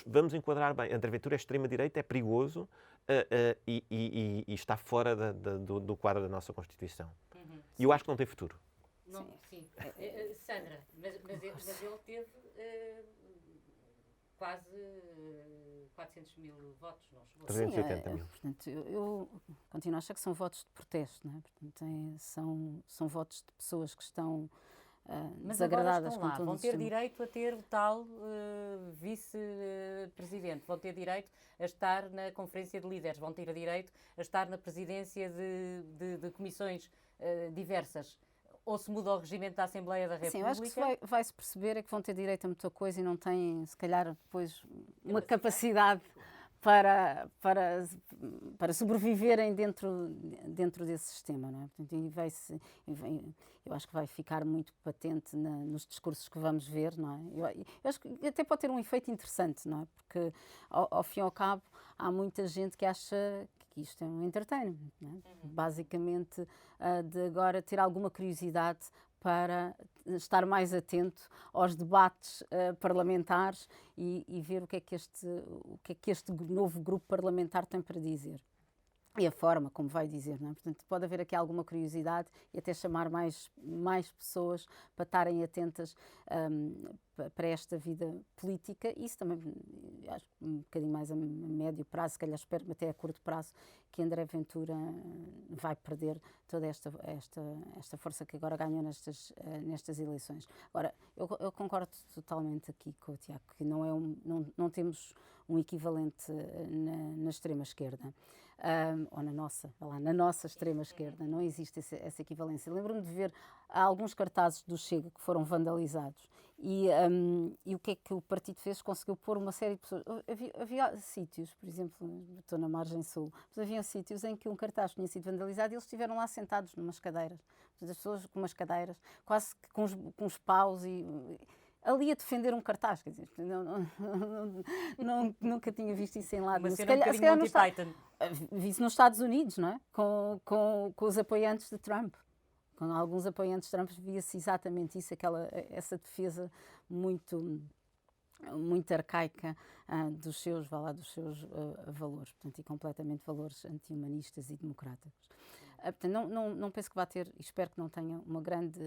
vamos enquadrar bem. André Ventura é extrema-direita, é perigoso e está fora do quadro da nossa Constituição. E eu acho que não tem futuro. Não, sim. Sandra, mas ele teve quase 400 mil votos, não chegou? 380 mil. Portanto, eu continuo a achar que são votos de protesto, não é? Portanto, são votos de pessoas que estão desagradadas com todo o sistema. Vão ter direito a ter o tal vice-presidente, vão ter direito a estar na conferência de líderes, vão ter direito a estar na presidência de comissões diversas. Ou se muda o regimento da Assembleia da República? Sim, eu acho que vai-se perceber é que vão ter direito a muita coisa e não têm, se calhar, depois uma capacidade para sobreviverem dentro desse sistema, não é? Portanto, eu acho que vai ficar muito patente nos discursos que vamos ver, não é? Eu acho que até pode ter um efeito interessante, não é? Porque, ao fim e ao cabo, há muita gente que acha que isto é um entertainment, não é? Basicamente, de agora ter alguma curiosidade para estar mais atento aos debates parlamentares e ver o que é que este novo grupo parlamentar tem para dizer. E a forma como vai dizer, não é? Portanto, pode haver aqui alguma curiosidade e até chamar mais pessoas para estarem atentas para esta vida política. Isso também, acho que um bocadinho mais a médio prazo, se calhar espero até a curto prazo, que André Ventura vai perder toda esta força que agora ganhou nestas eleições. Agora, eu concordo totalmente aqui com o Tiago, que não temos um equivalente na extrema-esquerda. Ou na nossa extrema-esquerda, não existe essa equivalência. Lembro-me de ver alguns cartazes do Chega que foram vandalizados e o que é que o partido fez? Conseguiu pôr uma série de pessoas. Havia sítios, por exemplo, estou na margem sul, mas havia sítios em que um cartaz tinha sido vandalizado e eles estiveram lá sentados numas cadeiras. Portanto, as pessoas com umas cadeiras, quase que com os paus e ali a defender um cartaz, quer dizer, nunca tinha visto isso em lado. Se calhar vi-se nos Estados Unidos, não é? Com os apoiantes de Trump. Com alguns apoiantes de Trump via-se exatamente isso, essa defesa muito arcaica dos seus valores, portanto, e completamente valores anti-humanistas e democráticos. Portanto, não penso que vá ter, e espero que não tenha, uma grande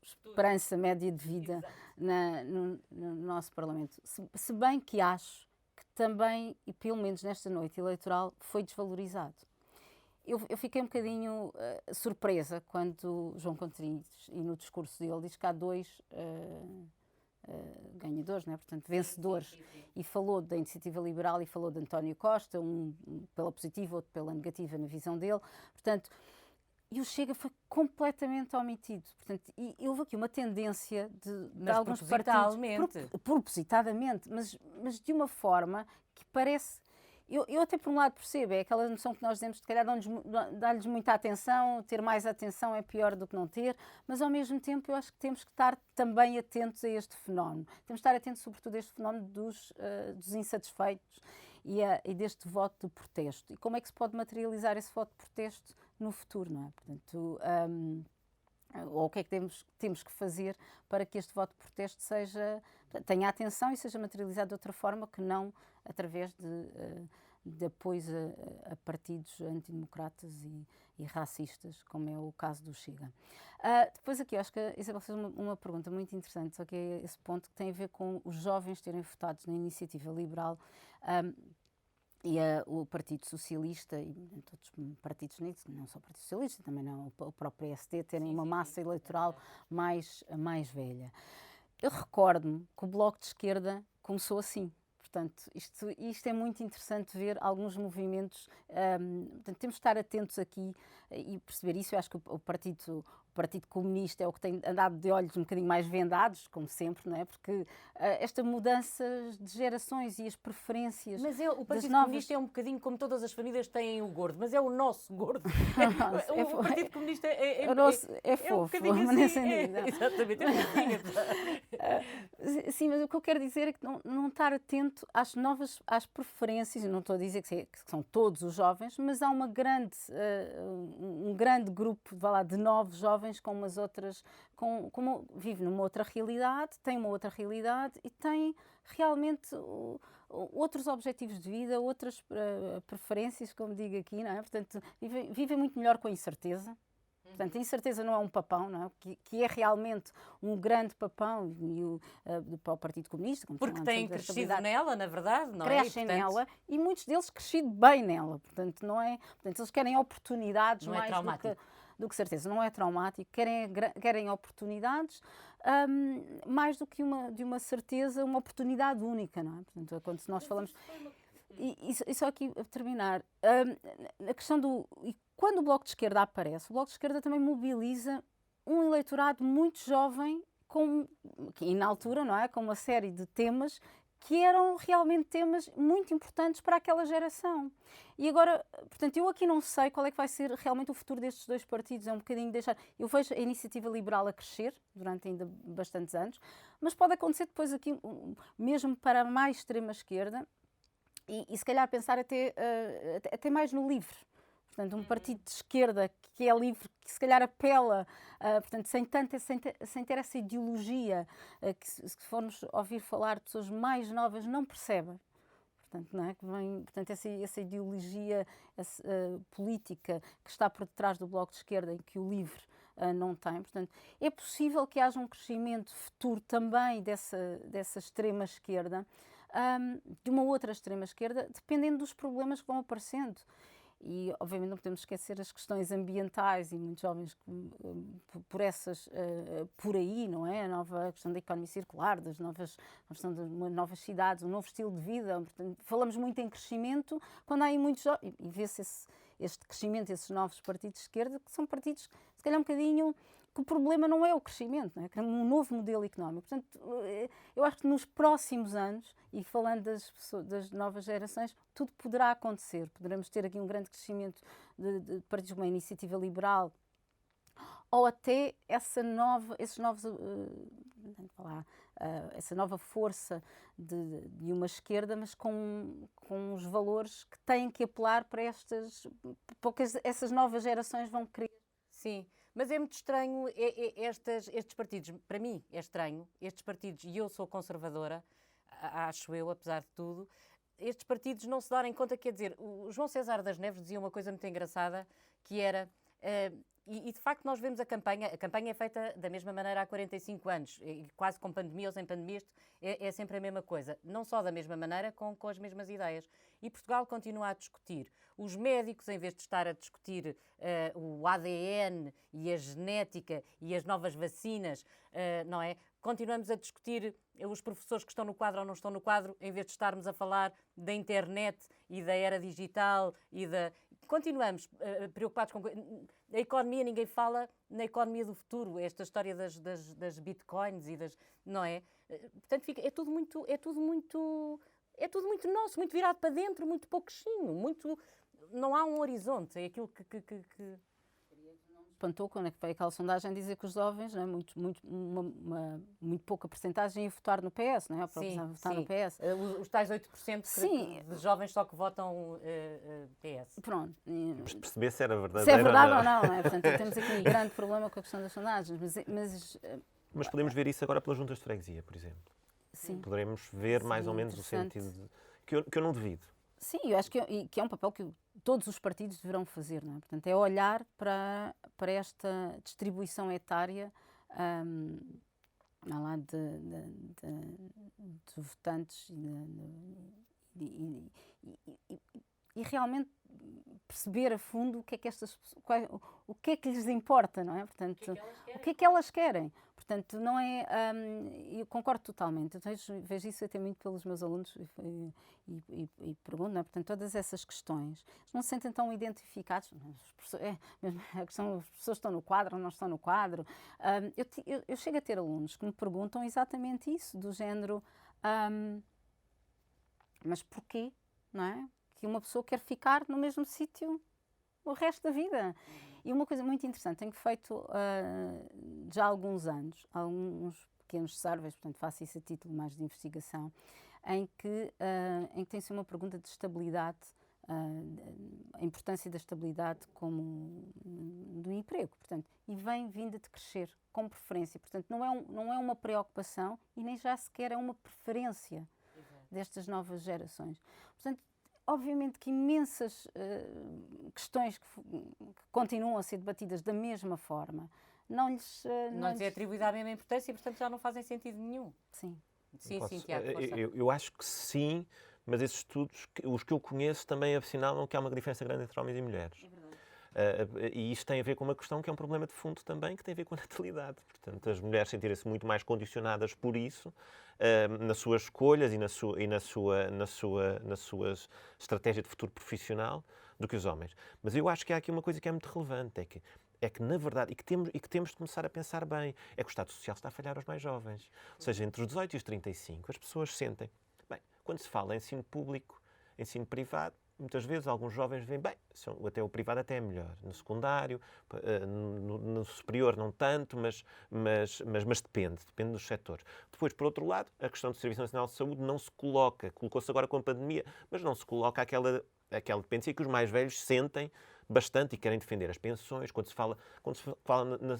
esperança média de vida no nosso Parlamento. Se bem que acho que também, e pelo menos nesta noite eleitoral, foi desvalorizado. Eu fiquei um bocadinho surpresa quando João Contrinhos, e no discurso dele, diz que há dois ganhadores, não é? Portanto, vencedores, sim. E falou da Iniciativa Liberal e falou de António Costa, um pela positiva, outro pela negativa na visão dele. Portanto, e o Chega foi completamente omitido. Portanto, e houve aqui uma tendência de alguns partidos... Propositadamente, mas de uma forma que parece... Eu até por um lado percebo, é aquela noção que nós dizemos, de calhar dar-lhes muita atenção, ter mais atenção é pior do que não ter, mas ao mesmo tempo eu acho que temos que estar também atentos a este fenómeno. Temos que estar atentos sobretudo a este fenómeno dos insatisfeitos e deste voto de protesto. E como é que se pode materializar esse voto de protesto no futuro, não é? Portanto, ou o que é que temos que fazer para que este voto de protesto tenha atenção e seja materializado de outra forma que não através de apoios a partidos antidemocratas e racistas, como é o caso do Chega. Depois aqui, eu acho que a Isabel fez uma pergunta muito interessante, só que é esse ponto que tem a ver com os jovens terem votado na Iniciativa Liberal e o Partido Socialista e todos os partidos, não só o Partido Socialista, também não, o próprio PSD, terem uma massa eleitoral mais velha. Eu recordo-me que o Bloco de Esquerda começou assim. Portanto, isto é muito interessante ver alguns movimentos. Portanto, temos de estar atentos aqui e perceber isso. Eu acho que o Partido Comunista é o que tem andado de olhos um bocadinho mais vendados, como sempre, não é? Porque esta mudança de gerações e as preferências. Mas o Partido novas... Comunista é um bocadinho como todas as famílias têm o gordo, mas é o nosso gordo. O Partido Comunista é fofo, assim, sem dúvida. Exatamente, sim, mas o que eu quero dizer é que não estar atento às preferências, eu não estou a dizer que são todos os jovens, mas há um grande grupo, vá lá, de novos jovens com umas outras, vive numa outra realidade, tem uma outra realidade e tem realmente outros objetivos de vida, outras preferências, como digo aqui, não é? Portanto, vivem muito melhor com a incerteza. Portanto, a incerteza não é um papão, não é? Que é realmente um grande papão para o Partido Comunista. Porque têm crescido nela, na verdade, não é? Crescem nela e muitos deles crescido bem nela. Portanto, não é? Portanto, eles querem oportunidades não mais do que certeza. Não é traumático. Querem oportunidades mais do que de uma certeza, uma oportunidade única, não é? Portanto, quando nós falamos... E só aqui a terminar, a questão quando o Bloco de Esquerda aparece, o Bloco de Esquerda também mobiliza um eleitorado muito jovem, e na altura, não é? Com uma série de temas que eram realmente temas muito importantes para aquela geração. E agora, portanto, eu aqui não sei qual é que vai ser realmente o futuro destes dois partidos, é um bocadinho deixar... Eu vejo a Iniciativa Liberal a crescer durante ainda bastantes anos, mas pode acontecer depois aqui, mesmo para a mais extrema-esquerda, e se calhar pensar até mais no LIVRE. Portanto, um partido de esquerda que é livre, que se calhar apela, portanto, sem ter essa ideologia, que se formos ouvir falar de pessoas mais novas não percebem. Portanto, não é? Portanto, essa ideologia política que está por detrás do Bloco de Esquerda e que o LIVRE não tem. Portanto, é possível que haja um crescimento futuro também dessa extrema-esquerda, de uma outra extrema-esquerda, dependendo dos problemas que vão aparecendo. E, obviamente, não podemos esquecer as questões ambientais e muitos jovens por aí, não é? A nova questão da economia circular, a questão de novas cidades, um novo estilo de vida. Portanto, falamos muito em crescimento quando há aí muitos jovens. E vê-se este crescimento, esses novos partidos de esquerda, que são partidos, se calhar, um bocadinho... que o problema não é o crescimento, não é? Queremos um novo modelo económico. Portanto, eu acho que nos próximos anos, e falando das novas gerações, tudo poderá acontecer. Poderemos ter aqui um grande crescimento de partidos como a Iniciativa Liberal, ou até essa nova força de uma esquerda, mas com os valores que têm que apelar para essas novas gerações vão querer. Sim. Mas é muito estranho estes partidos, para mim é estranho, estes partidos, e eu sou conservadora, acho eu, apesar de tudo, estes partidos não se darem conta, quer dizer, o João César das Neves dizia uma coisa muito engraçada, que era, e de facto nós vemos a campanha é feita da mesma maneira há 45 anos, quase com pandemia ou sem pandemia, isto é sempre a mesma coisa, não só da mesma maneira, com as mesmas ideias. E Portugal continua a discutir. Os médicos, em vez de estar a discutir o ADN e a genética e as novas vacinas, não é? Continuamos a discutir os professores que estão no quadro ou não estão no quadro, em vez de estarmos a falar da internet e da era digital Continuamos preocupados com... A economia, ninguém fala na economia do futuro, esta história das bitcoins e das... Não é? Portanto, é tudo muito nosso, muito virado para dentro, muito pouquinho, não há um horizonte, é aquilo que... Espantou quando é que veio aquela sondagem dizer que os jovens, né, muito pouca percentagem, iam votar no PS, não é? Votar no PS. Os tais 8% de jovens só que votam PS. Pronto. Perceber se era verdadeiro. Se é verdade ou não, é? Portanto, temos aqui um grande problema com a questão das sondagens. Mas podemos ver isso agora pelas juntas de freguesia, por exemplo. Sim. Poderemos ver mais ou menos o sentido que eu não devido. Sim, eu acho que é um papel que todos os partidos deverão fazer, não é? Portanto, é olhar para esta distribuição etária lá de votantes e realmente perceber a fundo o que é que lhes importa, não é? Portanto, o que é que elas querem. Portanto, não é. Eu concordo totalmente. Eu vejo isso até muito pelos meus alunos e pergunto, não é? Portanto, todas essas questões, eles não se sentem tão identificados. A questão, as pessoas estão no quadro ou não estão no quadro. Eu chego a ter alunos que me perguntam exatamente isso, do género. Mas porquê, não é? Que uma pessoa quer ficar no mesmo sítio o resto da vida. E uma coisa muito interessante, tenho feito já há alguns anos, alguns pequenos surveys, portanto faço isso a título mais de investigação, em que tem-se uma pergunta de estabilidade, a importância da estabilidade como do emprego, portanto, e vem vinda de crescer, com preferência. Portanto, não é uma preocupação e nem já sequer é uma preferência destas novas gerações. Portanto, obviamente que imensas questões que continuam a ser debatidas da mesma forma não lhes é atribuída a mesma importância e, portanto, já não fazem sentido nenhum. Sim. Sim, Tiago. Eu acho que sim, mas esses estudos, os que eu conheço, também assinalam que há uma diferença grande entre homens e mulheres. É verdade. E isto tem a ver com uma questão que é um problema de fundo também, que tem a ver com a natalidade. Portanto, as mulheres sentirem-se muito mais condicionadas por isso, nas suas escolhas e na sua estratégia de futuro profissional, do que os homens. Mas eu acho que há aqui uma coisa que é muito relevante, é que na verdade, e que temos de começar a pensar bem, é que o Estado Social está a falhar aos mais jovens. Ou seja, entre os 18 e os 35, as pessoas sentem, bem, quando se fala em ensino público, ensino privado, muitas vezes alguns jovens veem, bem, até o privado até é melhor. No secundário, no superior não tanto, mas depende dos setores. Depois, por outro lado, a questão do Serviço Nacional de Saúde não se colocou-se agora com a pandemia, mas não se coloca aquela dependência que os mais velhos sentem bastante e querem defender as pensões. Quando se fala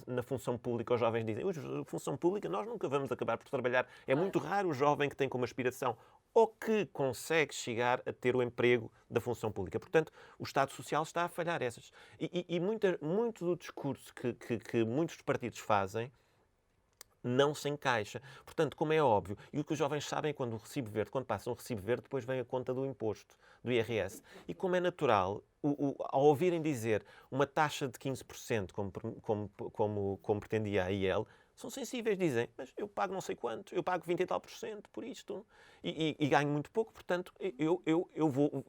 na função pública, os jovens dizem, função pública, nós nunca vamos acabar por trabalhar. É muito raro o jovem que tem como aspiração ou que consegue chegar a ter o emprego da função pública. Portanto, o Estado Social está a falhar essas. E muito do discurso que muitos partidos fazem não se encaixa. Portanto, como é óbvio, e o que os jovens sabem é quando passam um recibo verde, depois vem a conta do imposto, do IRS. E como é natural, ao ouvirem dizer uma taxa de 15%, como pretendia a IEL, são sensíveis, dizem, mas eu pago não sei quanto, eu pago 20 e tal por cento por isto e ganho muito pouco, portanto,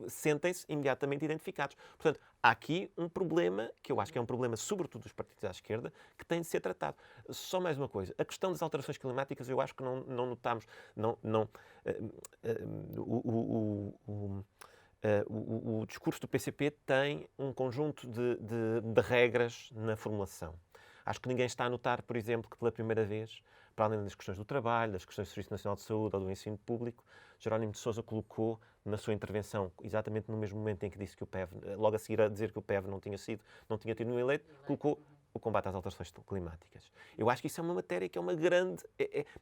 sentem-se imediatamente identificados. Portanto, há aqui um problema, que eu acho que é um problema sobretudo dos partidos à esquerda, que tem de ser tratado. Só mais uma coisa, a questão das alterações climáticas eu acho que não notamos, o discurso do PCP tem um conjunto de regras na formulação. Acho que ninguém está a notar, por exemplo, que pela primeira vez, para além das questões do trabalho, das questões do Serviço Nacional de Saúde ou do ensino público, Jerónimo de Sousa colocou na sua intervenção, exatamente no mesmo momento em que disse que o PEV, logo a seguir a dizer que o PEV não tinha tido nenhum eleito, colocou o combate às alterações climáticas. Eu acho que isso é uma matéria que é uma grande...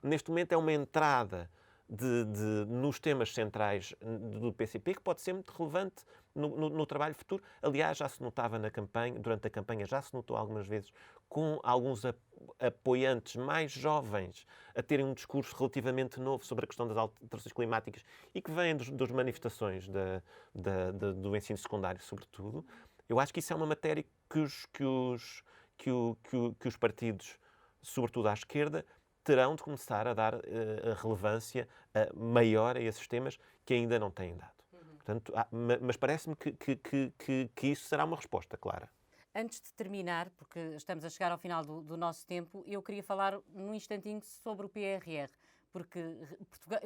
neste momento é uma entrada nos temas centrais do PCP, que pode ser muito relevante no trabalho futuro. Aliás, já se notava durante a campanha, já se notou algumas vezes, com alguns apoiantes mais jovens a terem um discurso relativamente novo sobre a questão das alterações climáticas e que vêm das manifestações do ensino secundário, sobretudo. Eu acho que isso é uma matéria que os partidos, sobretudo à esquerda, terão de começar a dar a relevância maior a esses temas que ainda não têm dado. Portanto, mas parece-me que isso será uma resposta clara. Antes de terminar, porque estamos a chegar ao final do nosso tempo, eu queria falar num instantinho sobre o PRR, porque Portugal,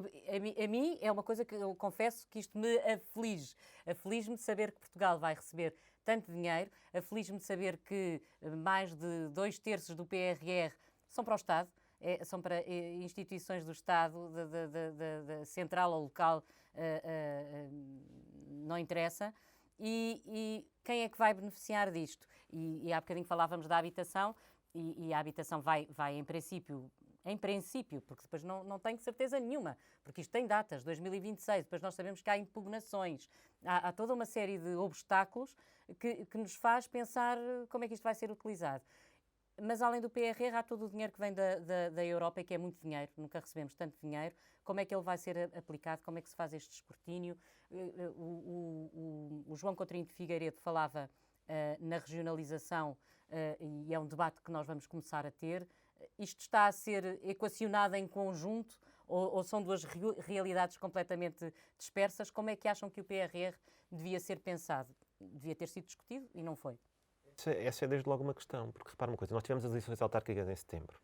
a mim é uma coisa que eu confesso que isto me aflige. Aflige-me de saber que Portugal vai receber tanto dinheiro, aflige-me de saber que mais de 2/3 do PRR são para o Estado, são para instituições do Estado, da central ou local, não interessa. E quem é que vai beneficiar disto? E há bocadinho falávamos da habitação, e a habitação vai em princípio, porque depois não tenho certeza nenhuma, porque isto tem datas, 2026, depois nós sabemos que há impugnações, há toda uma série de obstáculos que nos faz pensar como é que isto vai ser utilizado. Mas além do PRR há todo o dinheiro que vem da Europa e que é muito dinheiro, nunca recebemos tanto dinheiro. Como é que ele vai ser aplicado? Como é que se faz este escrutínio? O João Coutinho de Figueiredo falava na regionalização e é um debate que nós vamos começar a ter. isto está a ser equacionado em conjunto ou são duas realidades completamente dispersas? Como é que acham que o PRR devia ser pensado? Devia ter sido discutido e não foi? Essa é desde logo uma questão, porque repara uma coisa, nós tivemos as eleições autárquicas em setembro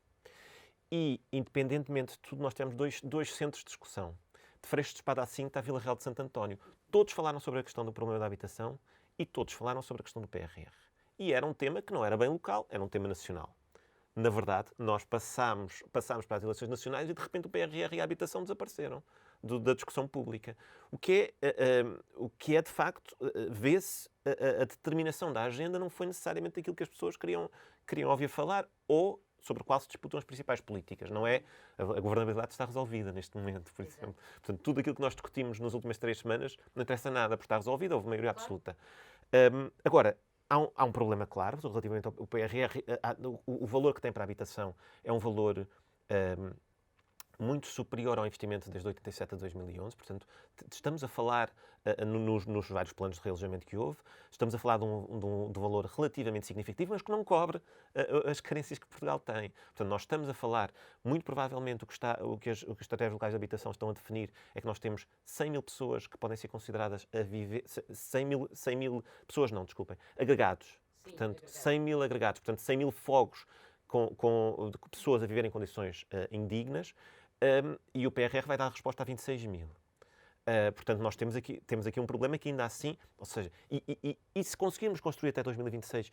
e, independentemente de tudo, nós tivemos dois centros de discussão. De Freixo de Espada à Cinta a Vila Real de Santo António. Todos falaram sobre a questão do problema da habitação e todos falaram sobre a questão do PRR. E era um tema que não era bem local, era um tema nacional. Na verdade, nós passámos para as eleições nacionais e, de repente, o PRR e a habitação desapareceram da discussão pública. O que é de facto, vê-se a determinação da agenda não foi necessariamente aquilo que as pessoas queriam ouvir falar ou sobre o qual se disputam as principais políticas. Não é? A governabilidade está resolvida neste momento, por exemplo. Portanto, tudo aquilo que nós discutimos nas últimas 3 semanas não interessa nada, porque está resolvido, houve maioria absoluta. Agora, há um problema claro relativamente ao PRR. O valor que tem para a habitação é um valor muito superior ao investimento desde 87 a 2011. Portanto, estamos a falar, nos vários planos de realojamento que houve, estamos a falar de um valor relativamente significativo, mas que não cobre as carências que Portugal tem. Portanto, nós estamos a falar, muito provavelmente, o que as estratégias locais de habitação estão a definir é que nós temos 100 mil pessoas que podem ser consideradas a viver... 100 mil pessoas, não, desculpem, agregados. Sim, portanto, 100 mil agregados. Portanto, 100 mil fogos de pessoas a viver em condições indignas. E o PRR vai dar a resposta a 26 mil. Portanto, nós temos aqui um problema que ainda assim, ou seja, e se conseguirmos construir até 2026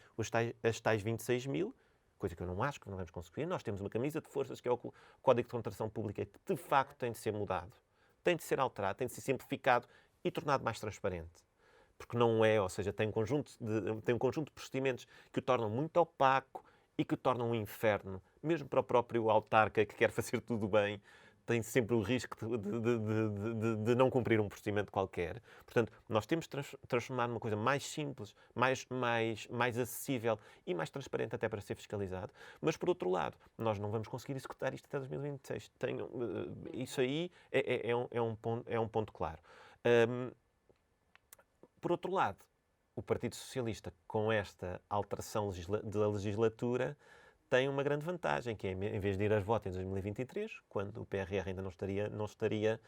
as tais 26 mil, coisa que eu não acho que não vamos conseguir, nós temos uma camisa de forças que é o Código de Contratação Pública que de facto tem de ser mudado, tem de ser alterado, tem de ser simplificado e tornado mais transparente. Porque não é, ou seja, tem um conjunto de procedimentos que o tornam muito opaco e que o tornam um inferno, mesmo para o próprio autarca que quer fazer tudo bem, tem sempre o risco de não cumprir um procedimento qualquer. Portanto, nós temos de transformar numa coisa mais simples, mais acessível e mais transparente até para ser fiscalizado. Mas, por outro lado, nós não vamos conseguir executar isto até 2026. Isso aí é um ponto claro. Por outro lado, o Partido Socialista, com esta alteração da legislatura, tem uma grande vantagem, que é, em vez de ir às votos em 2023, quando o PRR ainda não estaria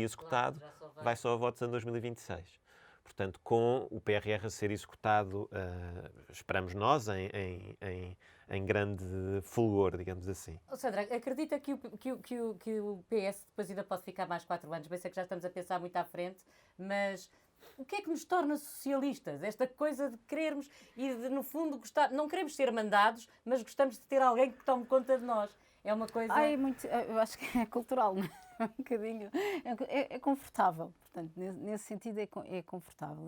executado, vai só a votos em 2026. Portanto, com o PRR a ser executado, esperamos nós, em grande fulgor, digamos assim. Sandra, acredita que o PS depois ainda pode ficar mais 4 anos? Bem, sei que já estamos a pensar muito à frente, mas... O que é que nos torna socialistas? Esta coisa de querermos e de, no fundo, não queremos ser mandados, mas gostamos de ter alguém que tome conta de nós. É uma coisa... eu acho que é cultural, não é? Um bocadinho. É confortável. Portanto, nesse sentido é confortável.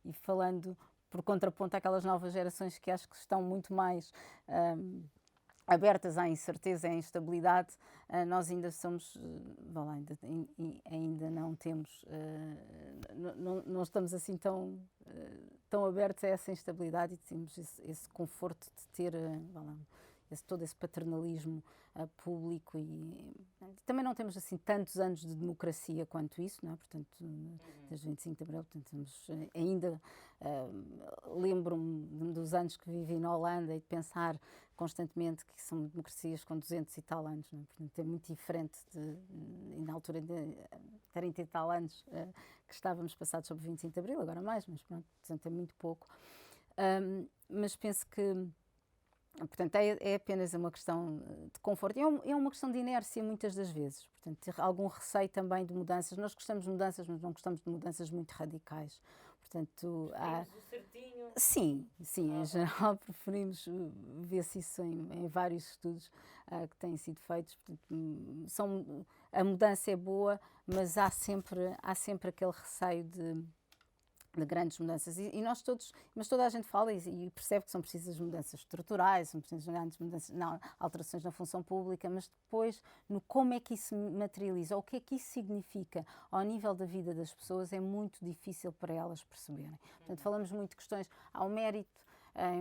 E falando por contraponto àquelas novas gerações que acho que estão muito mais... abertas à incerteza e à instabilidade, nós ainda somos, ainda não temos, não estamos assim tão abertos a essa instabilidade e temos esse conforto de ter todo esse paternalismo público e também não temos assim tantos anos de democracia quanto isso, não é? Portanto, desde 25 de Abril, portanto, ainda lembro-me dos anos que vivi na Holanda e de pensar constantemente que são democracias com 200 e tal anos, não é? Portanto, é muito diferente e na altura de 30 e tal anos que estávamos passados sobre 25 de Abril, agora mais, mas pronto, portanto, é muito pouco. Mas penso que portanto, é apenas uma questão de conforto. É uma questão de inércia muitas das vezes. Portanto, ter algum receio também de mudanças. Nós gostamos de mudanças, mas não gostamos de mudanças muito radicais. Portanto, o certinho. Sim, em geral preferimos ver-se isso em vários estudos que têm sido feitos. Portanto, a mudança é boa, mas há sempre aquele receio de grandes mudanças e nós todos, mas toda a gente fala e percebe que são precisas mudanças estruturais, são precisas grandes mudanças, alterações na função pública, mas depois no como é que isso materializa, ou o que é que isso significa ao nível da vida das pessoas é muito difícil para elas perceberem. Portanto, falamos muito de questões ao mérito, é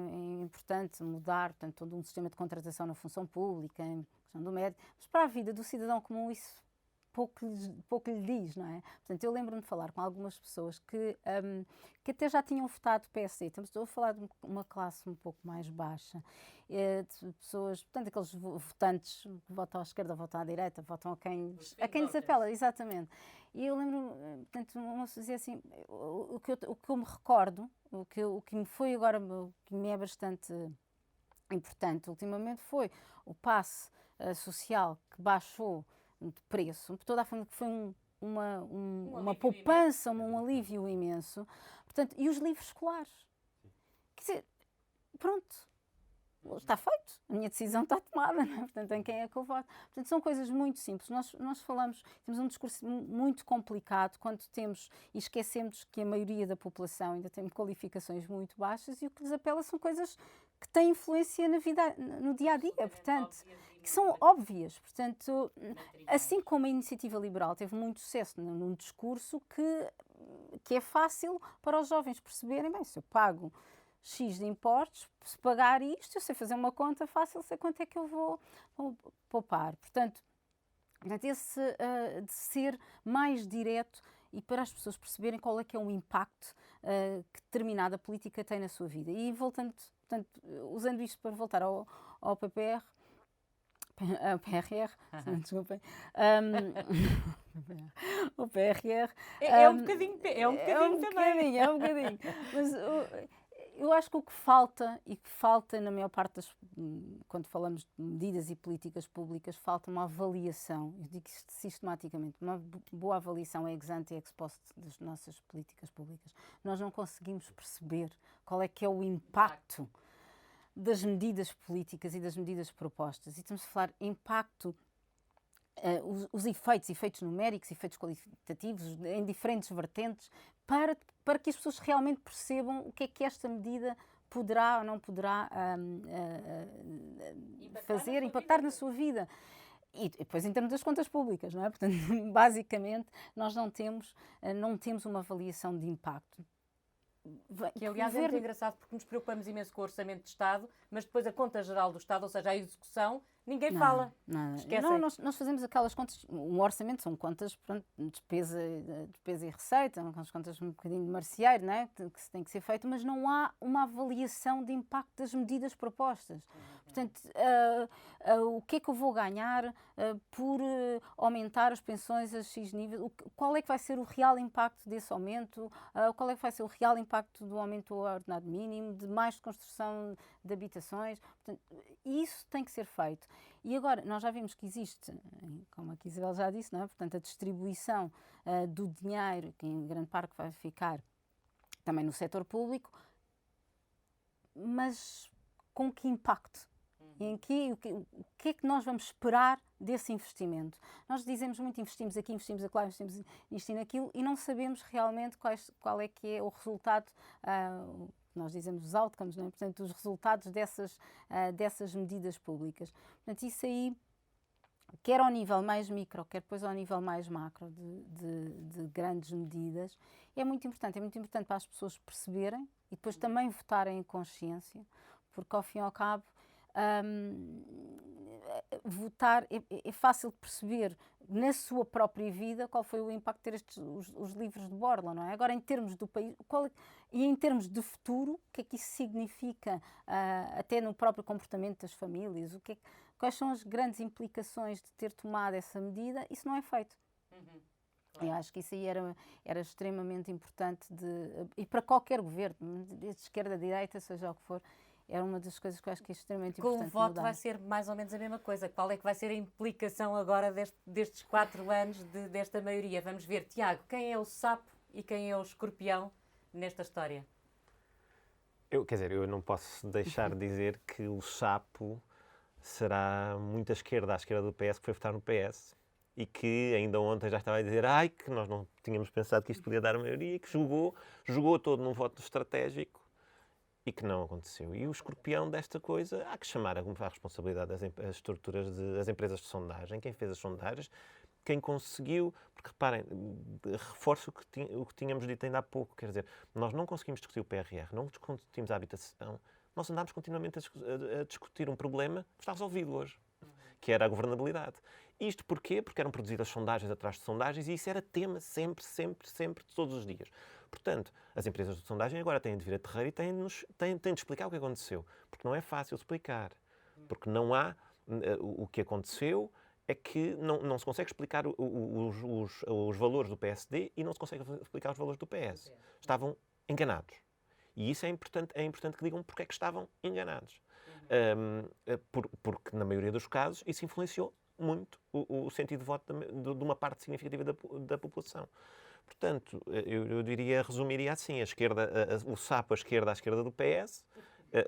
importante mudar, portanto, todo um sistema de contratação na função pública, a questão do mérito, mas para a vida do cidadão comum isso pouco lhe diz, não é? Portanto, eu lembro-me de falar com algumas pessoas que até já tinham votado PSD. Estou a falar de uma classe um pouco mais baixa, de pessoas, portanto, aqueles votantes que votam à esquerda, votam à direita, votam a quem lhes apela, exatamente. E eu lembro-me, portanto, uma pessoa dizia assim, o que eu me recordo, o que me foi agora, o que me é bastante importante ultimamente foi o passe social que baixou de preço, toda a forma que foi uma poupança, um alívio imenso. Portanto, e os livros escolares. Quer dizer, pronto, está feito, a minha decisão está tomada, não é? Portanto, em quem é que eu voto? Portanto, são coisas muito simples. Nós temos um discurso muito complicado quando temos e esquecemos que a maioria da população ainda tem qualificações muito baixas e o que lhes apela são coisas que têm influência na vida, no dia-a-dia, portanto, que são óbvias. Portanto, assim como a iniciativa liberal teve muito sucesso num discurso que é fácil para os jovens perceberem, bem, se eu pago X de impostos, se pagar isto, eu sei fazer uma conta fácil, sei quanto é que eu vou poupar. Portanto, esse de ser mais direto e para as pessoas perceberem qual é que é o impacto que determinada política tem na sua vida. E voltando, portanto, usando isto para voltar ao PRR, desculpem, o PRR... É um bocadinho também. É um bocadinho. Mas eu acho que o que falta, e que falta na maior parte quando falamos de medidas e políticas públicas, falta uma avaliação, eu digo isto sistematicamente, uma boa avaliação ex ante e ex post das nossas políticas públicas. Nós não conseguimos perceber qual é que é o impacto das medidas políticas e das medidas propostas. E estamos a falar impacto, os efeitos numéricos, efeitos qualitativos, em diferentes vertentes, para que as pessoas realmente percebam o que é que esta medida poderá ou não poderá impactar na sua vida. E depois em termos das contas públicas, não é? Portanto, basicamente, nós não temos uma avaliação de impacto. Que, aliás, é muito engraçado porque nos preocupamos imenso com o Orçamento de Estado, mas depois a Conta Geral do Estado, ou seja, a execução, ninguém fala. Não, nós fazemos aquelas contas, um orçamento são contas, pronto, despesa e receita, as contas um bocadinho de marciairo, não é? Que se tem que ser feito, mas não há uma avaliação de impacto das medidas propostas. Portanto, o que é que eu vou ganhar por aumentar as pensões a X nível? Qual é que vai ser o real impacto desse aumento? Qual é que vai ser o real impacto do aumento ao ordenado mínimo, de mais construção de habitações? Portanto, isso tem que ser feito. E agora, nós já vimos que existe, como a Isabel já disse, não é? Portanto, a distribuição do dinheiro, que em grande parte vai ficar também no setor público, mas com que impacto? O que é que nós vamos esperar desse investimento? Nós dizemos muito, investimos aqui, investimos acolá, investimos nisto e naquilo, e não sabemos realmente qual é que é o resultado, nós dizemos os outcomes, não é? Portanto, os resultados dessas medidas públicas. Portanto, isso aí, quer ao nível mais micro, quer depois ao nível mais macro de grandes medidas, é muito importante para as pessoas perceberem e depois também votarem em consciência, porque ao fim e ao cabo, votar é fácil de perceber na sua própria vida qual foi o impacto de ter os livros de Borla, não é? Agora, em termos do país, e em termos de futuro, o que é que isso significa até no próprio comportamento das famílias? Quais são as grandes implicações de ter tomado essa medida? Isso não é feito. Eu acho que isso aí era extremamente importante e para qualquer governo, de esquerda, de direita, seja o que for, era uma das coisas que eu acho que é extremamente importante. Com o voto vai ser mais ou menos a mesma coisa. Qual é que vai ser a implicação agora destes 4 anos desta maioria? Vamos ver. Tiago, quem é o sapo e quem é o escorpião nesta história? Eu não posso deixar de dizer que o sapo será muito à esquerda do PS, que foi votar no PS. E que ainda ontem já estava a dizer que nós não tínhamos pensado que isto podia dar a maioria, que jogou todo num voto estratégico e que não aconteceu. E o escorpião desta coisa, há que chamar à responsabilidade das estruturas das empresas de sondagem, quem fez as sondagens, quem conseguiu, porque reparem, reforço o que tínhamos dito ainda há pouco, quer dizer, nós não conseguimos discutir o PRR, não discutimos a habitação, nós andámos continuamente a discutir um problema que está resolvido hoje. que era a governabilidade. Isto porquê? Porque eram produzidas sondagens atrás de sondagens e isso era tema sempre, todos os dias. Portanto, as empresas de sondagem agora têm de vir a terreiro e têm de explicar o que aconteceu, porque não é fácil explicar, porque não há... O que aconteceu é que não se consegue explicar os valores do PSD e não se consegue explicar os valores do PS. Estavam enganados. E isso é importante que digam porque é que estavam enganados. Porque, na maioria dos casos, isso influenciou muito o sentido de voto de uma parte significativa da população. Portanto, eu resumiria assim, o sapo à esquerda do PS,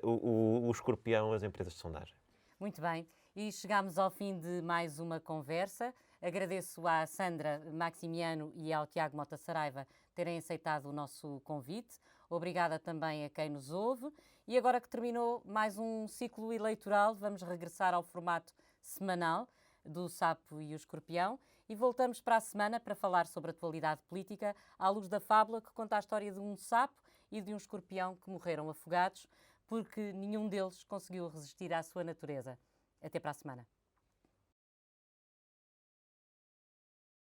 o escorpião as empresas de sondagem. Muito bem, e chegámos ao fim de mais uma conversa. Agradeço à Sandra Maximiano e ao Tiago Mota Saraiva terem aceitado o nosso convite. Obrigada também a quem nos ouve. E agora que terminou mais um ciclo eleitoral, vamos regressar ao formato semanal do Sapo e o Escorpião e voltamos para a semana para falar sobre a atualidade política à luz da fábula que conta a história de um sapo e de um escorpião que morreram afogados porque nenhum deles conseguiu resistir à sua natureza. Até para a semana.